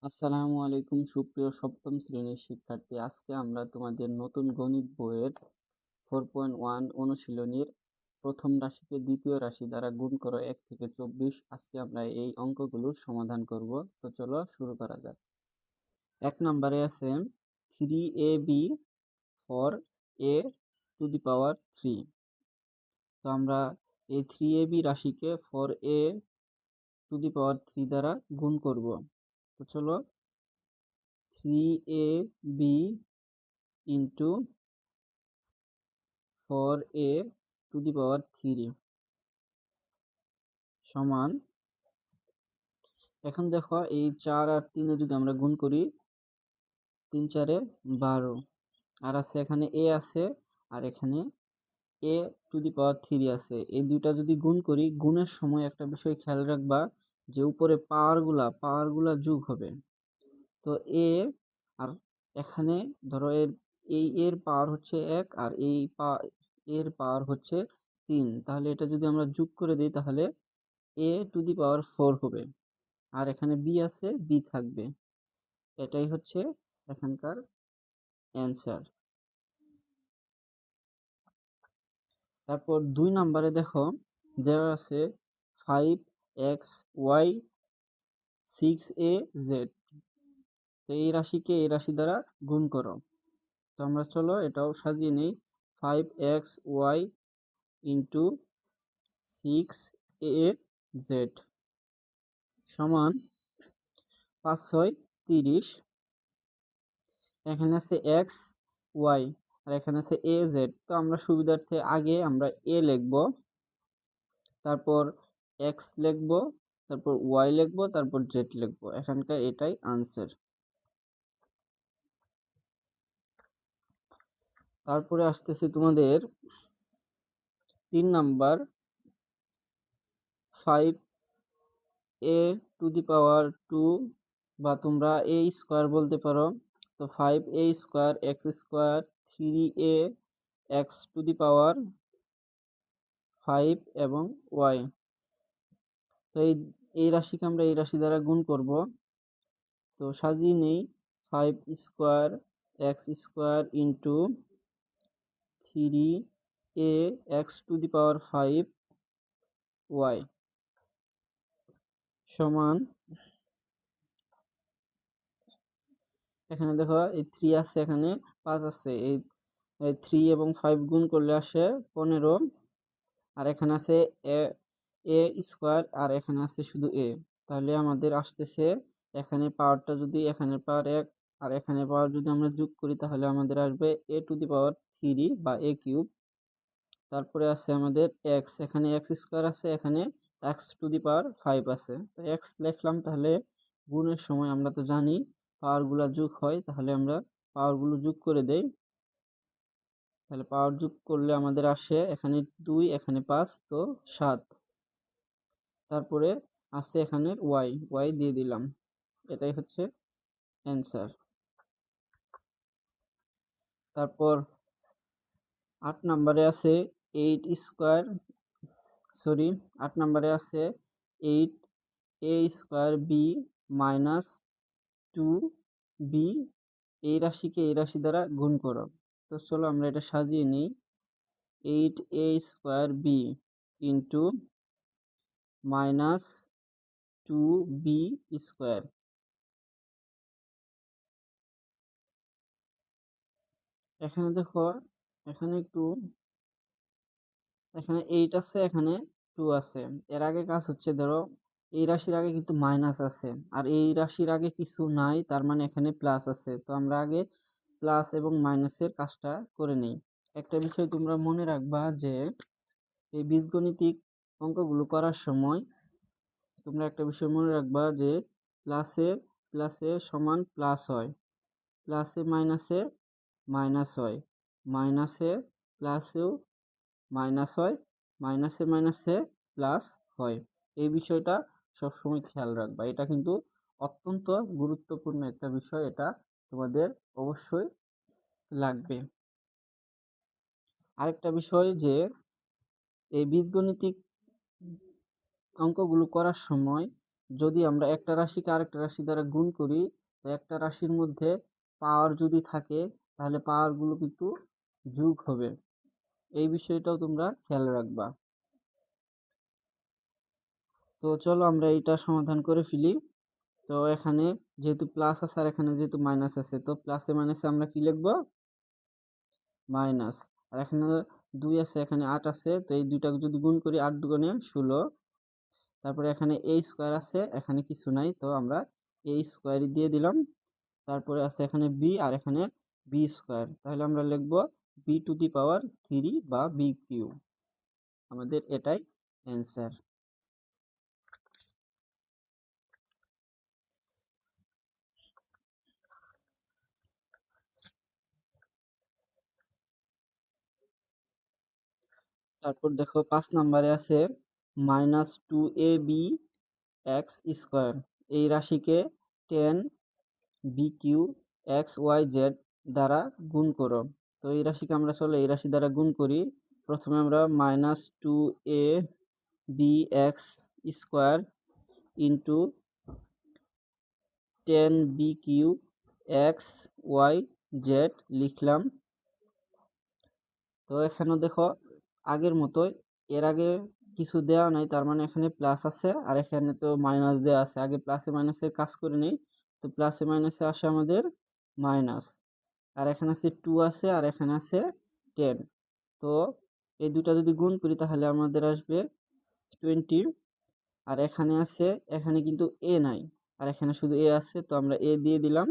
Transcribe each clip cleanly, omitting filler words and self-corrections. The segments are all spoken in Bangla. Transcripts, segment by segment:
আসসালামু আলাইকুম সুপ্রিয় সপ্তম শ্রেণীর শিক্ষার্থী। আজকে আমরা তোমাদের নতুন গণিত বইয়ের 4.1 অনুশীলনীর প্রথম রাশিকে দ্বিতীয় রাশি দ্বারা গুণ করো 1 থেকে 24। আজকে আমরা এই অঙ্কগুলোর সমাধান করব। তো চলো শুরু করা যাক। 1 নম্বরে আছে 3ab for a to the power 3। তো আমরা এই 3ab রাশিকে for a to the power 3 দ্বারা গুণ করব। তো চলো 3ab into 4a to the power 3 সমান, এখন দেখো এই 4 আর 3 এ যদি আমরা গুণ করি 3 4 এ 12, আর আছে এখানে a আছে আর এখানে a to the power 3 আছে। এই দুইটা যদি গুণ করি, গুণের সময় একটা বিষয় খেয়াল রাখবা যে উপরে পাওয়ারগুলা যোগ হবে। তো a আর এখানে ধরো এর পাওয়ার হচ্ছে 1 আর এর পাওয়ার হচ্ছে 3, তাহলে এটা যদি আমরা যোগ করে দিই তাহলে a to the power 4 হবে। আর এখানে b আছে, b থাকবে। এটাই হচ্ছে এখানকার অ্যান্সার। তারপর 2 নম্বরে দেখো দেওয়া আছে 5xy 6az। তো এই রাশিকে এই রাশি দ্বারা গুণ করো। তো আমরা চলো এটাও সাজিয়ে নিই। 5xy ইন্টু 6az সমান 5 6 30। এখানে আছে এক্স ওয়াই আর এখানে আছে এ জেড। তো আমরা সুবিধার্থে আগে আমরা এ লিখব, তারপর এক্স লিখব, তারপর ওয়াই লিখব, তারপর জেড লিখব। এখানকার এটাই আনসার। তারপরে আসতেছে তোমাদের 3 নাম্বার 5a টু দি পাওয়ার 2, বা তোমরা a স্কয়ার বলতে পারো। তো 5a square x square 3a x to the power 5 এবং y। তো এই রাশিকে আমরা এই রাশি দ্বারা গুণ করব। তো সাজিয়ে নেই 5 square x square into 3a x to the power 5 y সমান, এখানে দেখো এই 3 আছে, এখানে 5 আছে, এই 3 এবং 5 গুণ করলে আসে 15। আর এখানে আছে এ এ স্কয়ার আর এখানে আছে শুধু এ। তাহলে আমাদের আসতেছে এখানে পাওয়ারটা যদি এখানে পাওয়ার 1 আর এখানে পাওয়ার যদি আমরা যোগ করি তাহলে আমাদের আসবে a টু দি পাওয়ার 3 বা a কিউব। তারপরে আছে আমাদের এক্স, এখানে এক্স স্কয়ার আছে, এখানে এক্স টু দি পাওয়ার 5 আছে। তো এক্স লিখলাম। তাহলে গুণের সময় আমরা তো জানি পাওয়ারগুলো যোগ হয়, তাহলে আমরা পাওয়ারগুলো যোগ করে দেই। তাহলে পাওয়ার যোগ করলে আমাদের আসে এখানে 2 এখানে 5, তো 7। তারপরে আছে এখানে ওয়াই দিয়ে দিলাম। এটাই হচ্ছে অ্যান্সার। তারপর 8 নম্বরে আছে 8 স্কয়ার, সরি 8 নম্বরে আছে 8 a square B minus 2b এই রাশিকে এই রাশি দ্বারা গুণ করো। তো চলো আমরা এটা সাজিয়ে নিই। 8a square b into minus 2b square. এখানে দেখো এখানে একটু, এখানে 8 আছে, এখানে 2 আছে। এর আগে কাজ হচ্ছে, ধরো এই রাশির আগে কিন্তু মাইনাস আছে আর এই রাশির আগে কিছু নাই, তার মানে এখানে প্লাস আছে। তো আমরা আগে প্লাস এবং মাইনাসের কাজটা করে নেই। একটা বিষয় তোমরা মনে রাখবা যে এই বীজগণিতিক অঙ্কগুলো করার সময় তোমরা একটা বিষয় মনে রাখবা যে প্লাসে প্লাসে সমান প্লাস হয়, প্লাসে মাইনাসে মাইনাস হয়, মাইনাসে প্লাসেও মাইনাস হয়, মাইনাসে মাইনাসে প্লাস হয়। এই বিষয়টা সবসময় খেয়াল রাখবা। এটা কিন্তু অত্যন্ত গুরুত্বপূর্ণ একটা বিষয়, এটা তোমাদের অবশ্যই লাগবে। আরেকটা বিষয় যে এই বীজগণিতিক অঙ্কগুলো করার সময় যদি আমরা একটা রাশিকে আরেকটা রাশি দ্বারা গুণ করি, তো একটা রাশির মধ্যে পাওয়ার যদি থাকে তাহলে পাওয়ারগুলো কিন্তু যোগ হবে। এই বিষয়টাও তোমরা খেয়াল রাখবা। তো চলো আমরা এটা সমাধান করে ফেলি। তো এখানে যেহেতু প্লাস আছে আর এখানে যেহেতু মাইনাস আছে, তো প্লাসে মাইনাসে আমরা কি লিখবো? মাইনাস। আর এখানে 2 আছে, এখানে 8 আছে, তো এই দুইটাকে যদি গুণ করি 8 দুগুণে 16। তারপরে এখানে a স্কয়ার আছে, এখানে কিছু নাই, তো আমরা a স্কয়ারই দিয়ে দিলাম। তারপরে আছে এখানে b আর এখানে b স্কয়ার, তাহলে আমরা লিখবো b টু দি পাওয়ার 3 বা b কিউ। আমাদের এটাই অ্যান্সার। তারপর দেখো 5 নম্বরে আছে -2ab x স্কয়ার। এই রাশিকে 10 বিকিউ এক্স ওয়াই জেড দ্বারা গুণ করো। তো এই রাশিকে আমরা চলো এই রাশি দ্বারা গুণ করি। প্রথমে আমরা -2ab x square into 10 b cube x y z লিখলাম। তো এখানে দেখো আগের মতোই, এর আগে কিছু দেওয়া নাই, তার মানে এখানে প্লাস আছে আর এখানে তো মাইনাস দেওয়া আছে। আগে প্লাসে মাইনাসে কাজ করে নেই। তো প্লাসে মাইনাসে আসে আমাদের মাইনাস, আর এখানে আছে 2 আছে আর এখানে আছে 10। তো এই দুটা যদি গুণ করি তাহলে আমাদের আসবে 20। আর এখানে আছে, এখানে কিন্তু এ নাই আর এখানে শুধু এ আছে, তো আমরা এ দিয়ে দিলাম।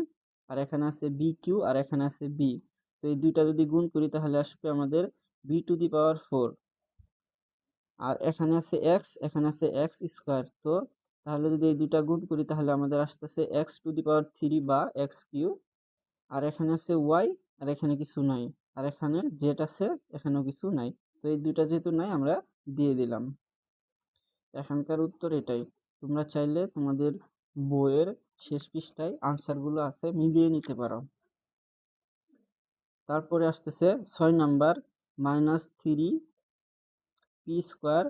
আর এখানে আছে বি কিউ আর এখানে আছে বি, তো এই দুইটা যদি গুণ করি তাহলে আসবে আমাদের বি টু দি পাওয়ার 4। আর এখানে আছে এক্স, এখানে আছে এক্স স্কোয়ার, তো তাহলে যদি এই দুইটা গুণ করি তাহলে আমাদের আসতেছে এক্স টু দি পাওয়ার 3 বা এক্স কিউ। আর এখানে আছে ওয়াই আর এখানে কিছু নাই, আর এখানে জেড আছে, এখানেও কিছু নাই। তো এই দুইটা যেহেতু নাই আমরা দিয়ে দিলাম। এখানকার উত্তর এটাই। তোমরা চাইলে তোমাদের বইয়ের শেষ পৃষ্ঠায় আনসারগুলো আছে, মিলিয়ে নিতে পারো। তারপরে আসতেছে 6 number -3 p square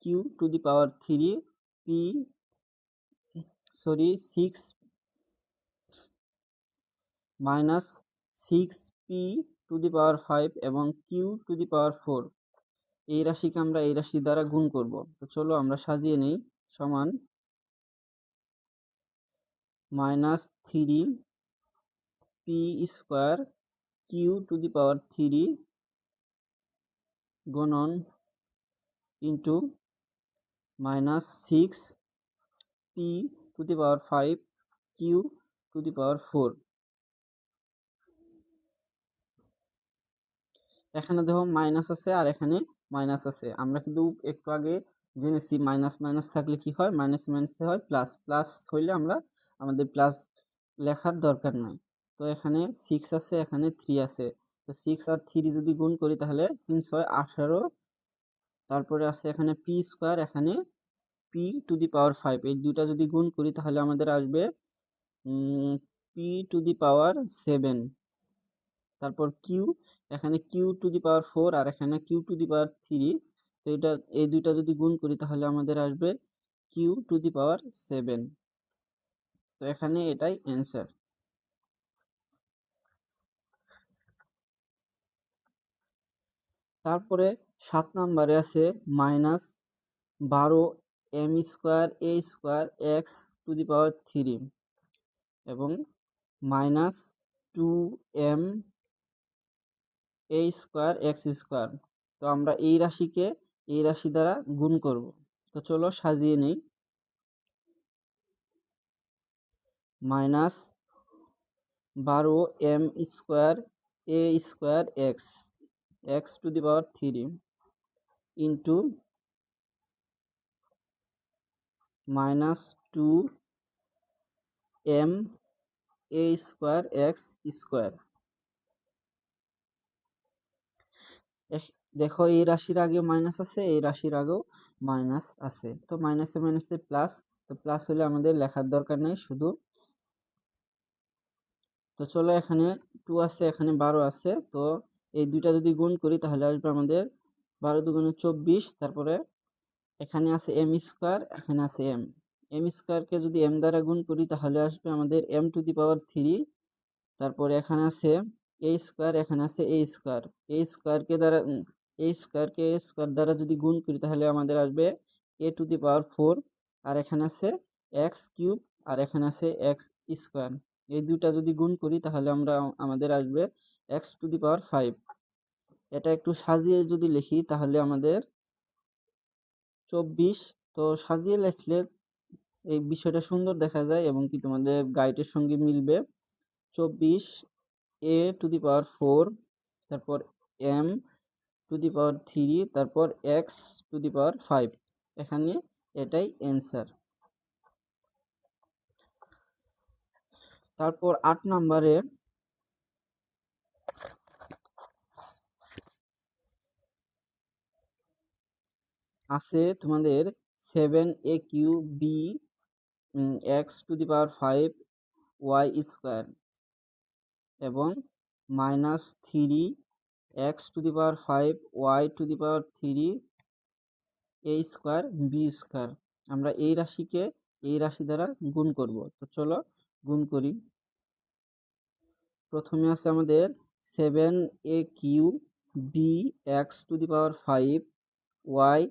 q to the power 3 p 6 -6p to the power 5 এবং কিউ টু দি পাওয়ার 4। এই রাশিকে আমরা এই রাশি দ্বারা গুণ করব। তো চলো আমরা সাজিয়ে নেই। সমান -3p square q to the power 3 গুণন into -6p to the power 5 q to the power 4। এখানে দেখো মাইনাস আছে আর এখানে মাইনাস আছে, আমরা কিন্তু একটু আগে জেনেছি মাইনাস মাইনাস থাকলে কি হয়, মাইনাস মাইনাসে হয় প্লাস, প্লাস হইলে আমরা আমাদের প্লাস লেখার দরকার নাই। তো এখানে 6 আছে, এখানে 3 আছে, তো 6 আর 3 যদি গুণ করি তাহলে 3 6 18। তারপরে আছে এখানে পি স্কোয়ার, এখানে পি টু দি পাওয়ার 5, এই দুইটা যদি গুণ করি তাহলে আমাদের আসবে পি টু দি পাওয়ার 7। তারপর কিউ, এখানে কিউ টু দি পাওয়ার 4 আর এখানে কিউ টু দি পাওয়ার 3, তো এটা এই দুইটা যদি গুণ করি তাহলে আমাদের আসবে কিউ টু দি পাওয়ার 7। তো এখানে এটাই অ্যান্সার। তারপরে 7 নম্বরে আছে -12m² a² x two the power 3 এবং -2m a²x²। তো আমরা এই রাশিকে এই রাশি দ্বারা গুণ করব। তো চলো সাজিয়ে নেই। -12m² a²x x two the power 3 into -2m a²x²। দেখো এই রাশির আগে মাইনাস আছে, এই রাশির আগেও মাইনাস আছে, তো মাইনাসে মাইনাসে প্লাস, তো প্লাস হলে আমাদের লেখার দরকার নেই শুধু। তো চলো এখানে 2 আছে, এখানে 12 আছে, তো এই দুইটা যদি গুণ করি তাহলে আসবে আমাদের 12 দুগুণে 24। তারপরে এখানে আছে m², এখানে আছে m, এম স্কোয়ারকে যদি এম দ্বারা গুণ করি তাহলে আসবে আমাদের এম টু দি পাওয়ার 3। তারপর এখানে আছে এ স্কোয়ার, এখানে আছে এ স্কোয়ার। এ স্কোয়ারকে দ্বারা এ স্কোয়ারকে এ স্কোয়ার দ্বারা যদি গুণ করি তাহলে আমাদের আসবে এ টু দি পাওয়ার 4। আর এখানে আছে এক্স কিউব, আর এখানে আছে এক্স স্কোয়ার। এই দুটা যদি গুণ করি তাহলে আমাদের আসবে এক্স টু দি পাওয়ার 5। এটা একটু সাজিয়ে যদি লিখি তাহলে আমাদের 24। তো সাজিয়ে লিখলে এই বিষয়টা সুন্দর দেখা যায় এবং কি তোমাদের গাইডের সঙ্গে মিলবে। 24 এ টু দি পাওয়ার 4, তারপর এম টু দি পাওয়ার 3, তারপর এক্স টু দি পাওয়ার 5। এখানে এটাই অ্যান্সার। তারপর 8 নম্বরে আছে তোমাদের 7a cube b x to the power 5 y square এবং -3 x to the power 5 y to the power 3 a square b square. আমরা এই রাশিকে এই রাশি দ্বারা গুণ করব। তো চলো গুণ করি। প্রথমে আছে আমাদের 7a cube b x to the power 5 y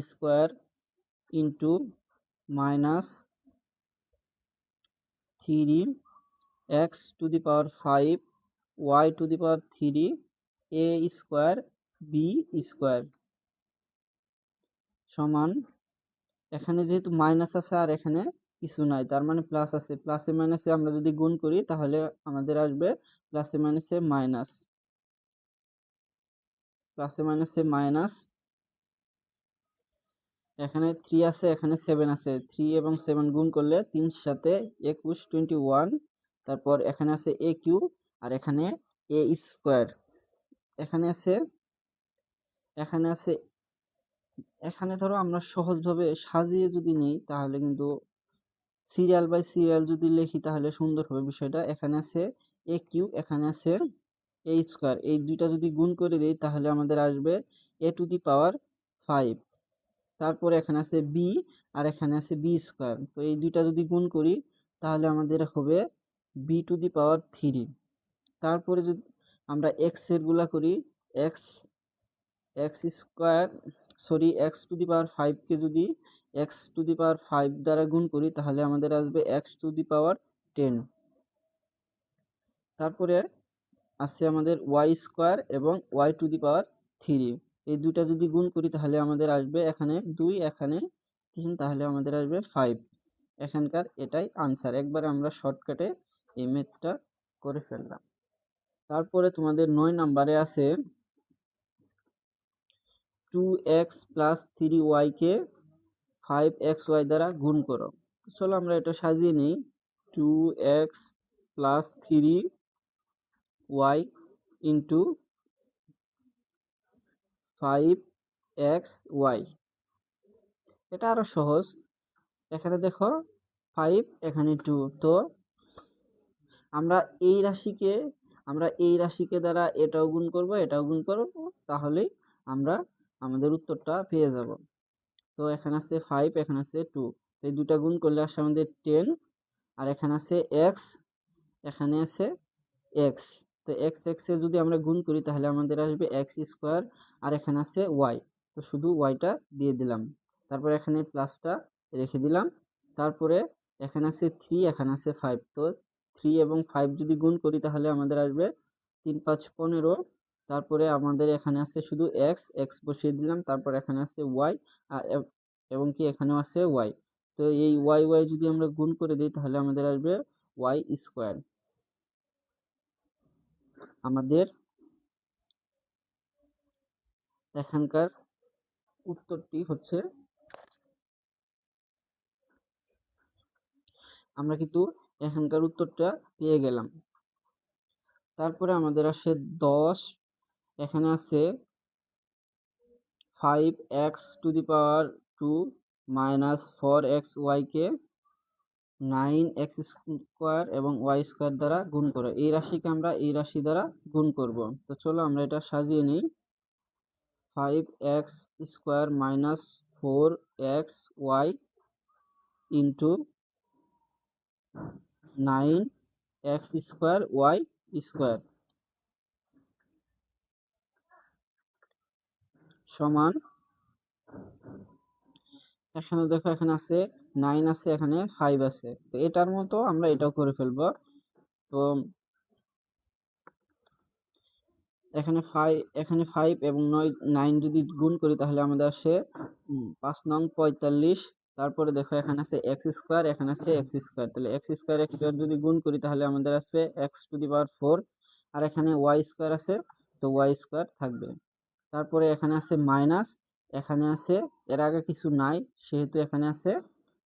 square into -3 x to the power 5 y to the power 3 a square b square সমান, এখানে যেহেতু মাইনাস আছে আর এখানে কিছু নাই, তার মানে প্লাস আছে। প্লাসে মাইনাসে আমরা যদি গুণ করি তাহলে আমাদের আসবে প্লাসে মাইনাসে মাইনাস, প্লাসে মাইনাসে মাইনাস। এখানে 3 আছে, এখানে 7 আছে। 3 এবং 7 গুণ করলে 3 সাথে 21 21। তারপর এখানে আছে এ কিউব আর এখানে এ স্কোয়ার। এখানে আছে এখানে আছে এখানে ধরো আমরা সহজভাবে সাজিয়ে যদি নিই তাহলে কিন্তু সিরিয়াল বাই সিরিয়াল যদি লিখি তাহলে সুন্দর হবে বিষয়টা। এখানে আছে এ কিউব, এখানে আছে এ স্কোয়ার। এই দুইটা যদি গুণ করে দিই তাহলে আমাদের আসবে এ টু দি পাওয়ার 5। তারপরে এখানে আছে বি আর এখানে আছে বি স্কোয়ার। তো এই দুইটা যদি গুণ করি তাহলে আমাদের হবে বি টু দি পাওয়ার 3। তারপরে যদি আমরা এক্স এর গুলা করি, x x square sorry x to the power 5 কে যদি এক্স টু দি পাওয়ার 5 দ্বারা গুণ করি তাহলে আমাদের আসবে এক্স টু দি পাওয়ার 10। তারপরে আছে আমাদের ওয়াই স্কোয়ার এবং ওয়াই টু দি পাওয়ার 3। এই দুইটা যদি গুণ করি তাহলে আমাদের আসবে এখানে 2, এখানে 3, তাহলে আমাদের আসবে 5। এখানকার এটাই আনসার। একবার আমরা শর্টকাটে এই ম্যাথটা করে ফেললাম। তারপরে তোমাদের 9 নম্বরে আছে 2x প্লাস 3y কে 5xy দ্বারা গুণ করো। চলো আমরা এটা সাজিয়ে নিই। 2x plus 3y into 5xy। এটা আরো সহজ। এখানে দেখো 5, এখানে 2। তো আমরা এই রাশিকে দ্বারা এটাও গুণ করব, এটাও গুণ করব, তাহলেই আমরা আমাদের উত্তরটা পেয়ে যাব। তো এখানে আছে 5, এখানে আছে 2। এই দুটা গুণ করলে আসে আমাদের 10। আর এখানে আছে x, এখানে আছে x। তো x এর যদি আমরা গুণ করি তাহলে আমাদের আসবে x স্কোয়ার। আর এখানে আছে y, তো শুধু yটা দিয়ে দিলাম। তারপর এখানে প্লাসটা রেখে দিলাম। তারপরে এখানে আছে 3, এখানে আছে 5। তো 3 এবং 5 যদি গুণ করি তাহলে আমাদের আসবে 3 5 15। তারপরে আমাদের এখানে আছে শুধু x বসিয়ে দিলাম। তারপর এখানে আছে y আর এবং কি এখানেও আছে y। তো এই y যদি আমরা গুণ করে দিই তাহলে আমাদের আসবে y স্কোয়ার। আমাদের এখানকার উত্তরটি হচ্ছে, আমরা কিন্তু এখানকার উত্তরটা পেয়ে গেলাম। তারপরে আমাদের আসে 10। এখানে আছে 5x two the power 2 minus 4xy K 9x square এবং y স্কোয়ার দ্বারা গুণ করো। এই রাশিকে আমরা এই রাশি দ্বারা গুণ করব। তো চলো আমরা এটা সাজিয়ে নিই। 5x square minus 4xy into 9x square y square সমান, এখানে দেখো এখানে আছে 9 আছে, এখানে 5 আছে, তো এটার মতো আমরা এটাও করে ফেলবো। তো এখানে 5 এবং 9 যদি গুণ করি তাহলে আমাদের আসে 5 নং 45। তারপরে দেখো এখানে আছে এক্স স্কোয়ার, এখানে আছে এক্স স্কোয়ার, তাহলে এক্স স্কোয়ার যদি গুণ করি তাহলে আমাদের আসবে এক্স টু দি পাওয়ার 4, আর এখানে ওয়াই স্কোয়ার আছে, তো ওয়াই স্কোয়ার থাকবে। তারপরে এখানে আছে মাইনাস, এখানে আছে এর আগে কিছু নাই সেহেতু এখানে আছে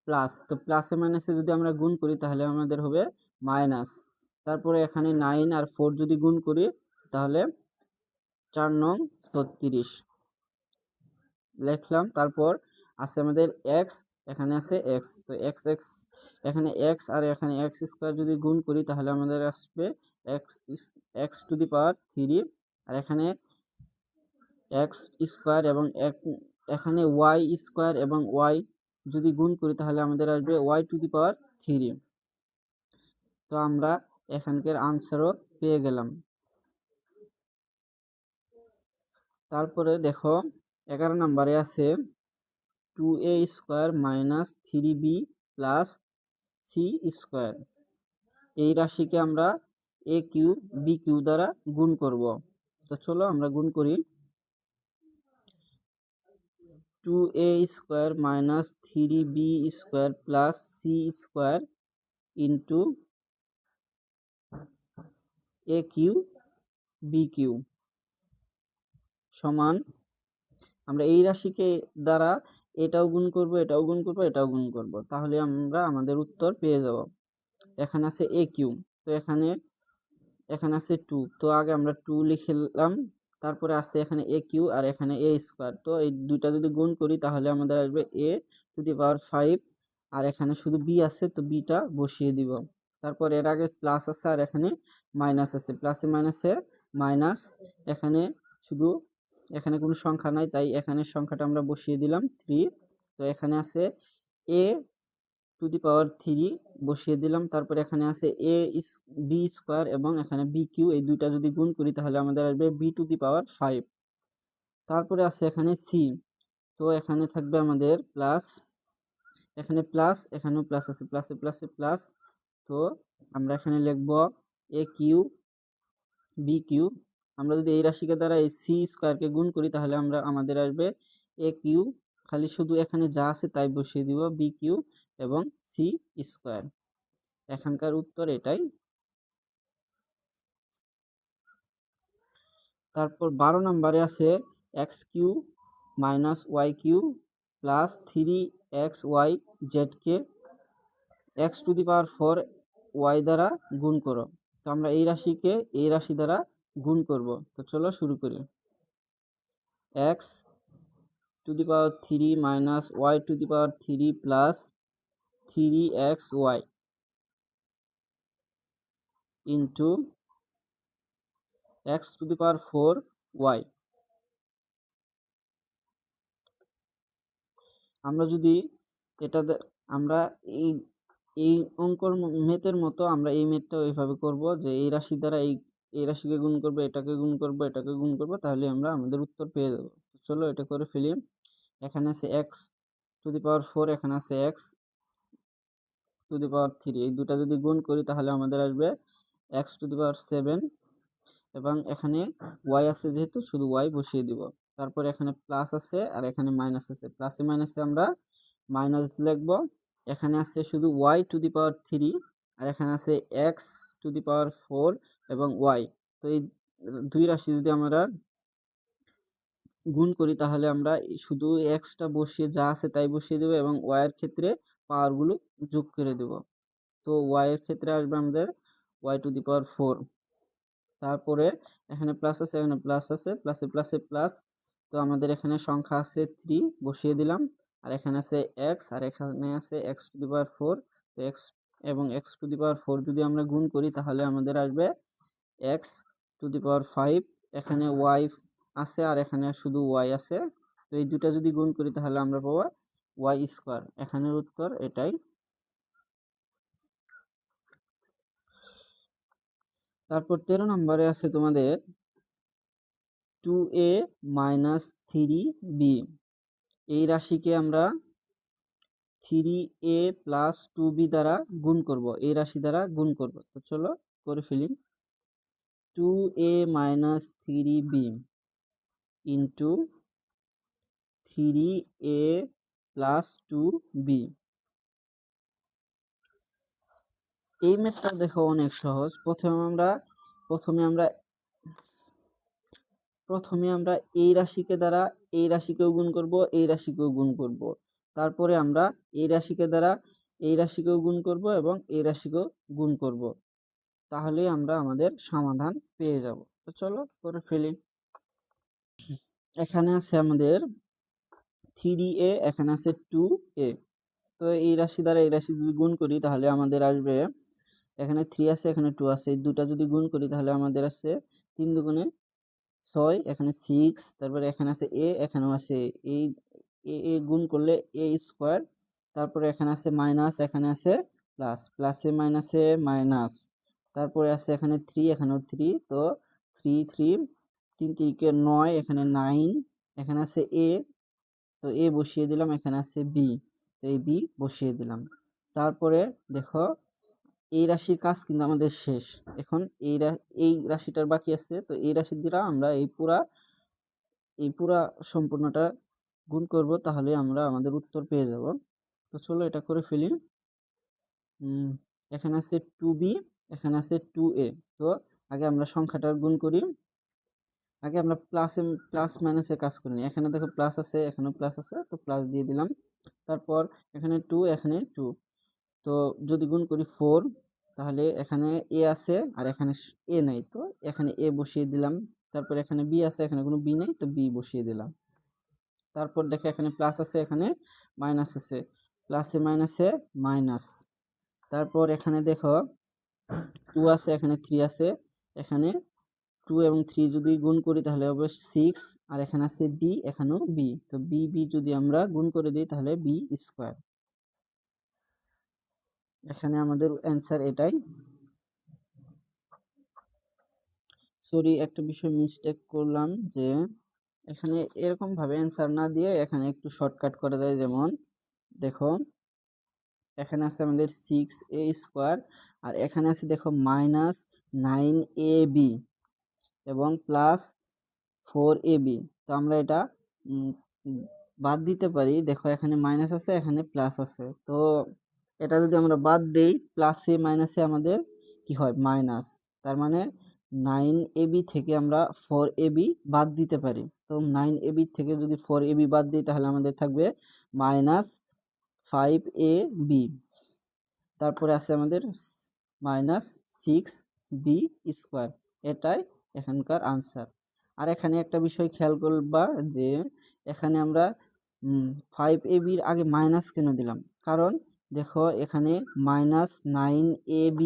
প্লাস, তো প্লাসে মাইনাসে যদি আমরা গুণ করি তাহলে আমাদের হবে মাইনাস। তারপরে এখানে 9 আর 4 যদি গুণ করি তাহলে 4 নং 36 লিখলাম। তারপর আছে আমাদের এক্স, এখানে আছে এক্স, তো এক্স এক্স এখানে এক্স আর এখানে এক্স স্কোয়ার যদি গুণ করি তাহলে আমাদের আসবে x x to the power 3, আর এখানে এক্স স্কোয়ার এবং এখানে ওয়াই স্কোয়ার এবং ওয়াই যদি গুণ করি তাহলে আমাদের আসবে ওয়াই টু দি পাওয়ার 3। তো আমরা এখানকার আনসারও পেয়ে গেলাম। তারপরে দেখো 11 নম্বরে আছে 2a square minus 3b plus c square, এই রাশিকে আমরা এ কিউ বি কিউ দ্বারা গুণ করব। তো চলো আমরা গুণ করি। 2a square minus 3b square plus c square into a q b q সমান, আমরা এই রাশিকে দ্বারা এটাও গুণ করব, এটাও গুণ করব, এটাও গুণ করব, তাহলে আমরা আমাদের উত্তর পেয়ে যাব। এখানে আছে এ কিউ, তো এখানে আছে 2, তো আগে আমরা 2 লিখলাম, তারপরে আছে এখানে এ কিউ আর এখানে এ স্কোয়ার, তো এই দুইটা যদি গুণ করি তাহলে আমাদের আসবে এ টু দি পাওয়ার 5, আর এখানে শুধু বি আছে তো বিটা বসিয়ে দিব। তারপর এর আগে প্লাস আছে আর এখানে মাইনাস আছে, প্লাসে মাইনাসে মাইনাস, এখানে শুধু এখানে কোনো সংখ্যা নাই তাই এখানে সংখ্যাটা আমরা বসিয়ে দিলাম 3। তো এখানে আছে এ টু দি পাওয়ার 3 বসিয়ে দিলাম, তারপরে এখানে আছে এ বি স্কোয়ার এবং এখানে বি কিউ, এই দুইটা যদি গুণ করি তাহলে আমাদের আসবে বি টু দি পাওয়ার 5। তারপরে আছে এখানে সি, তো এখানে থাকবে আমাদের প্লাস, এখানে প্লাস, এখানেও প্লাস আছে, প্লাসে প্লাসে প্লাস, তো আমরা এখানে লিখব এ কিউ বি কিউ। আমরা যদি এই রাশিকে দ্বারা এই সি স্কোয়ারকে গুণ করি তাহলে আমাদের আসবে এ কিউ, খালি শুধু এখানে যা আছে তাই বসিয়ে দিব, বি কিউ এবং সি স্কোয়ার। এখানকার উত্তর এটাই। তারপর 12 নম্বরে আছে x q minus y q plus 3xy জেডকে x to the power 4 y দ্বারা গুণ করো। তো আমরা এই রাশিকে এই রাশি দ্বারা গুণ করব। তো চলো শুরু করি। X to the power 3 minus y to the power 3 plus 3xy into x to the power 4 y. আমরা যদি এটা আমরা এই এই অঙ্কর মেথের মতো আমরা এই মেথটাও এইভাবে করব যে এই রাশি দ্বারা এই রাশিকে গুণ করব, এটাকে গুণ করব, এটাকে গুণ করব, তাহলে আমরা আমাদের উত্তর পেয়ে যাব। চলো এটা করে ফেলি। এখানে আছে এক্স টু দি পাওয়ার 4, এখানে আছে এক্স টু দি পাওয়ার 3, এই দুটা যদি গুণ করি তাহলে আমাদের আসবে এক্স টু দি পাওয়ার 7, এবং এখানে ওয়াই আছে যেহেতু শুধু ওয়াই বসিয়ে দিব। তারপর এখানে প্লাস আছে আর এখানে মাইনাস আছে, প্লাসে মাইনাসে আমরা মাইনাস লিখব। এখানে আছে শুধু ওয়াই টু দি পাওয়ার 3 আর এখানে আছে এক্স টু দি পাওয়ার 4 এবং ওয়াই। তো এই দুই রাশি যদি আমরা গুণ করি তাহলে আমরা শুধু এক্সটা বসিয়ে যা আছে তাই বসিয়ে দেব এবং ওয়াই এর ক্ষেত্রে পাওয়ারগুলো যোগ করে দেব। তো ওয়াই এর ক্ষেত্রে আসবে আমাদের ওয়াই টু দি পাওয়ার 4। তারপরে এখানে প্লাস আছে, এখানে প্লাস আছে, প্লাসে প্লাসে প্লাস, তো আমাদের এখানে সংখ্যা আছে 3 বসিয়ে দিলাম, আর এখানে আছে এক্স আর এখানে আছে এক্স টু দি পাওয়ার 4। তো এক্স এবং এক্স টু দি পাওয়ার 4 যদি আমরা গুণ করি তাহলে আমাদের আসবে এক্স টু দি পাওয়ার 5, এখানে ওয়াই আছে আর এখানে শুধু ওয়াই আছে, তো এই দুটা যদি গুণ করি তাহলে আমরা পাবো ওয়াই স্কোয়ার। এখানের উত্তর এটাই। তারপর 13 নম্বরে আছে তোমাদের 2a মাইনাস 3b। এই রাশিকে আমরা 3a প্লাস 2b দ্বারা গুণ করব, এই রাশি দ্বারা গুণ করব। তো চলো করে ফেলি। 2a minus 3b into 3a plus 2b। এই ম্যাথটা দেখো অনেক সহজ। প্রথমে আমরা এই রাশিকে দ্বারা এই রাশিকেও গুণ করব, এই রাশিকেও গুণ করব। তারপরে আমরা এই রাশিকে দ্বারা এই রাশিকেও গুণ করব এবং এই রাশিকেও গুণ করব। তাহলে আমরা আমাদের সমাধান পেয়ে যাব। তো চলো করে ফেলি। এখানে আছে আমাদের 3a, এখানে আছে 2a। তো এই রাশি দ্বারা এই রাশি যদি গুণ করি তাহলে আমাদের আসবে, এখানে 3 আছে এখানে 2 আছে, এই দুটা যদি গুণ করি তাহলে আমাদের আছে 3 দুগুণে 6, এখানে 6, তারপরে এখানে আছে a, এখানেও আছে এই এ গুণ করলে a স্কোয়ার। তারপরে এখানে আছে মাইনাস, এখানে আছে প্লাস, প্লাসে মাইনাসে মাইনাস। তারপরে আছে এখানে 3, এখানেও 3। তো 3 3 3 3 9, এখানে 9, এখানে আছে a, তো a বসিয়ে দিলাম, এখানে আছে b, তো এই b বসিয়ে দিলাম। তারপরে দেখো এই রাশির কাজ কিন্তু আমাদের শেষ। এখন এই রাশিটার বাকি আছে, তো এই রাশি দ্বারা আমরা এই পুরা সম্পূর্ণটা গুণ করব, তাহলে আমরা আমাদের উত্তর পেয়ে যাব। তো চলো এটা করে ফেলি। এখানে আছে 2b, এখানে আছে 2a। তো আগে আমরা সংখ্যাটা গুণ করি। আগে আমরা প্লাস মাইনাসের কাজ করি। এখানে দেখো প্লাস আছে, এখানেও প্লাস আছে, তো প্লাস দিয়ে দিলাম। তারপর এখানে 2, এখানে 2। তো যদি গুণ করি 4, তাহলে এখানে a আছে আর এখানে a নাই, তো এখানে a বসিয়ে দিলাম। তারপর এখানে b আছে, এখানে কোনো b নেই, তো b বসিয়ে দিলাম। তারপর দেখো এখানে প্লাস আছে, এখানে মাইনাস আছে, প্লাসে মাইনাসে মাইনাস। তারপর এখানে দেখো 2 আছে, এখানে 3 আছে, এখানে 2 এবং 3 যদি গুণ করি তাহলে হবে 6, আর এখানে আছে b, এখানেও b, তো b b যদি আমরা গুণ করে দিই তাহলে b স্কোয়ার। এখানে আমাদের অ্যান্সার এটাই। সরি, একটা বিষয় মিস্টেক করলাম, যে এখানে এরকম ভাবে অ্যান্সার না দিয়ে এখানে একটু শর্টকাট করা যায়। যেমন দেখো এখানে আছে আমাদের 6a স্কোয়ার, আর এখানে আছে দেখো মাইনাস 9ab এবং প্লাস 4ab। তো আমরা এটা বাদ দিতে পারি। দেখো এখানে মাইনাস আছে, এখানে প্লাস আছে, তো এটা যদি আমরা বাদ দেই, প্লাসে মাইনাসে আমাদের কি হয়, মাইনাস। তার মানে 9ab থেকে আমরা 4ab বাদ দিতে পারি। তো 9ab থেকে যদি 4ab বাদ দিই তাহলে আমাদের থাকবে মাইনাস 5ab। তারপরে আছে আমাদের মাইনাস 6b স্কোয়ার। এটাই এখানকার আনসার। আর এখানে একটা বিষয় খেয়াল করবা, যে এখানে আমরা 5ab আগে মাইনাস কেন দিলাম, কারণ দেখো এখানে মাইনাস 9ab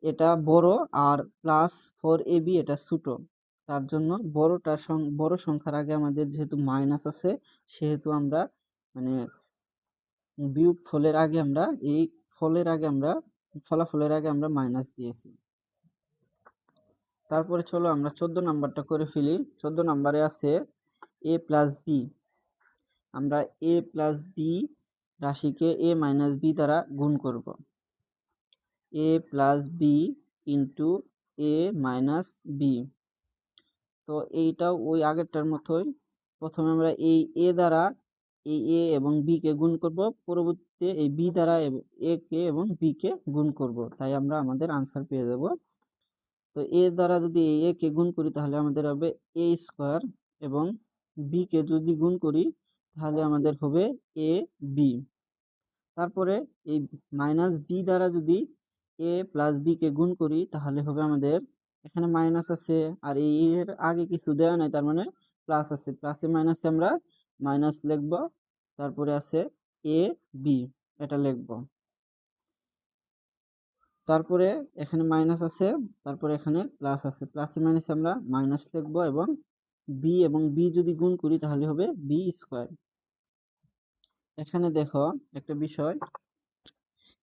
এটা বড় আর প্লাস 4ab এটা ছোট। তার জন্য বড় সংখ্যার আগে আমাদের যেহেতু মাইনাস আছে, সেহেতু আমরা মানে বিয়োগ ফলের আগে আমরা এই ফলাফলের আগে আমরা মাইনাস দিয়েছি। তারপরে চলো আমরা 14 নাম্বারটা করে ফেলি। 14 নাম্বারে আছে a প্লাস বি। আমরা a প্লাস বি রাশিকে a মাইনাস বি দ্বারা গুণ করব। a plus b into a minus b. তো এইটাও ওই আগেরটার মতোই। প্রথমে আমরা এই a দ্বারা এই a এবং b কে গুণ করব, পরবর্তীতে এই b দ্বারা a কে এবং b কে গুণ করব, তাই আমরা আমাদের আনসার পেয়ে যাব। তো a দ্বারা যদি a কে গুণ করি তাহলে আমাদের হবে a স্কোয়ার, এবং b কে যদি গুণ করি তাহলে আমাদের হবে a b। তারপরে এই মাইনাস b দ্বারা যদি a প্লাস b কে গুণ করি তাহলে হবে আমাদের, এখানে মাইনাস আছে আর এর আগে কিছু দেওয়া নাই, তার মানে প্লাস আছে, প্লাসে মাইনাসে আমরা মাইনাস লিখব। তারপরে আছে a b, এটা লিখব। তারপরে এখানে মাইনাস আছে, তারপরে এখানে প্লাস আছে, প্লাসে মাইনাসে আমরা মাইনাস লিখব এবং বি এবং বি যদি গুণ করি তাহলে হবে বি স্কোয়ার। এখানে দেখো একটা বিষয়,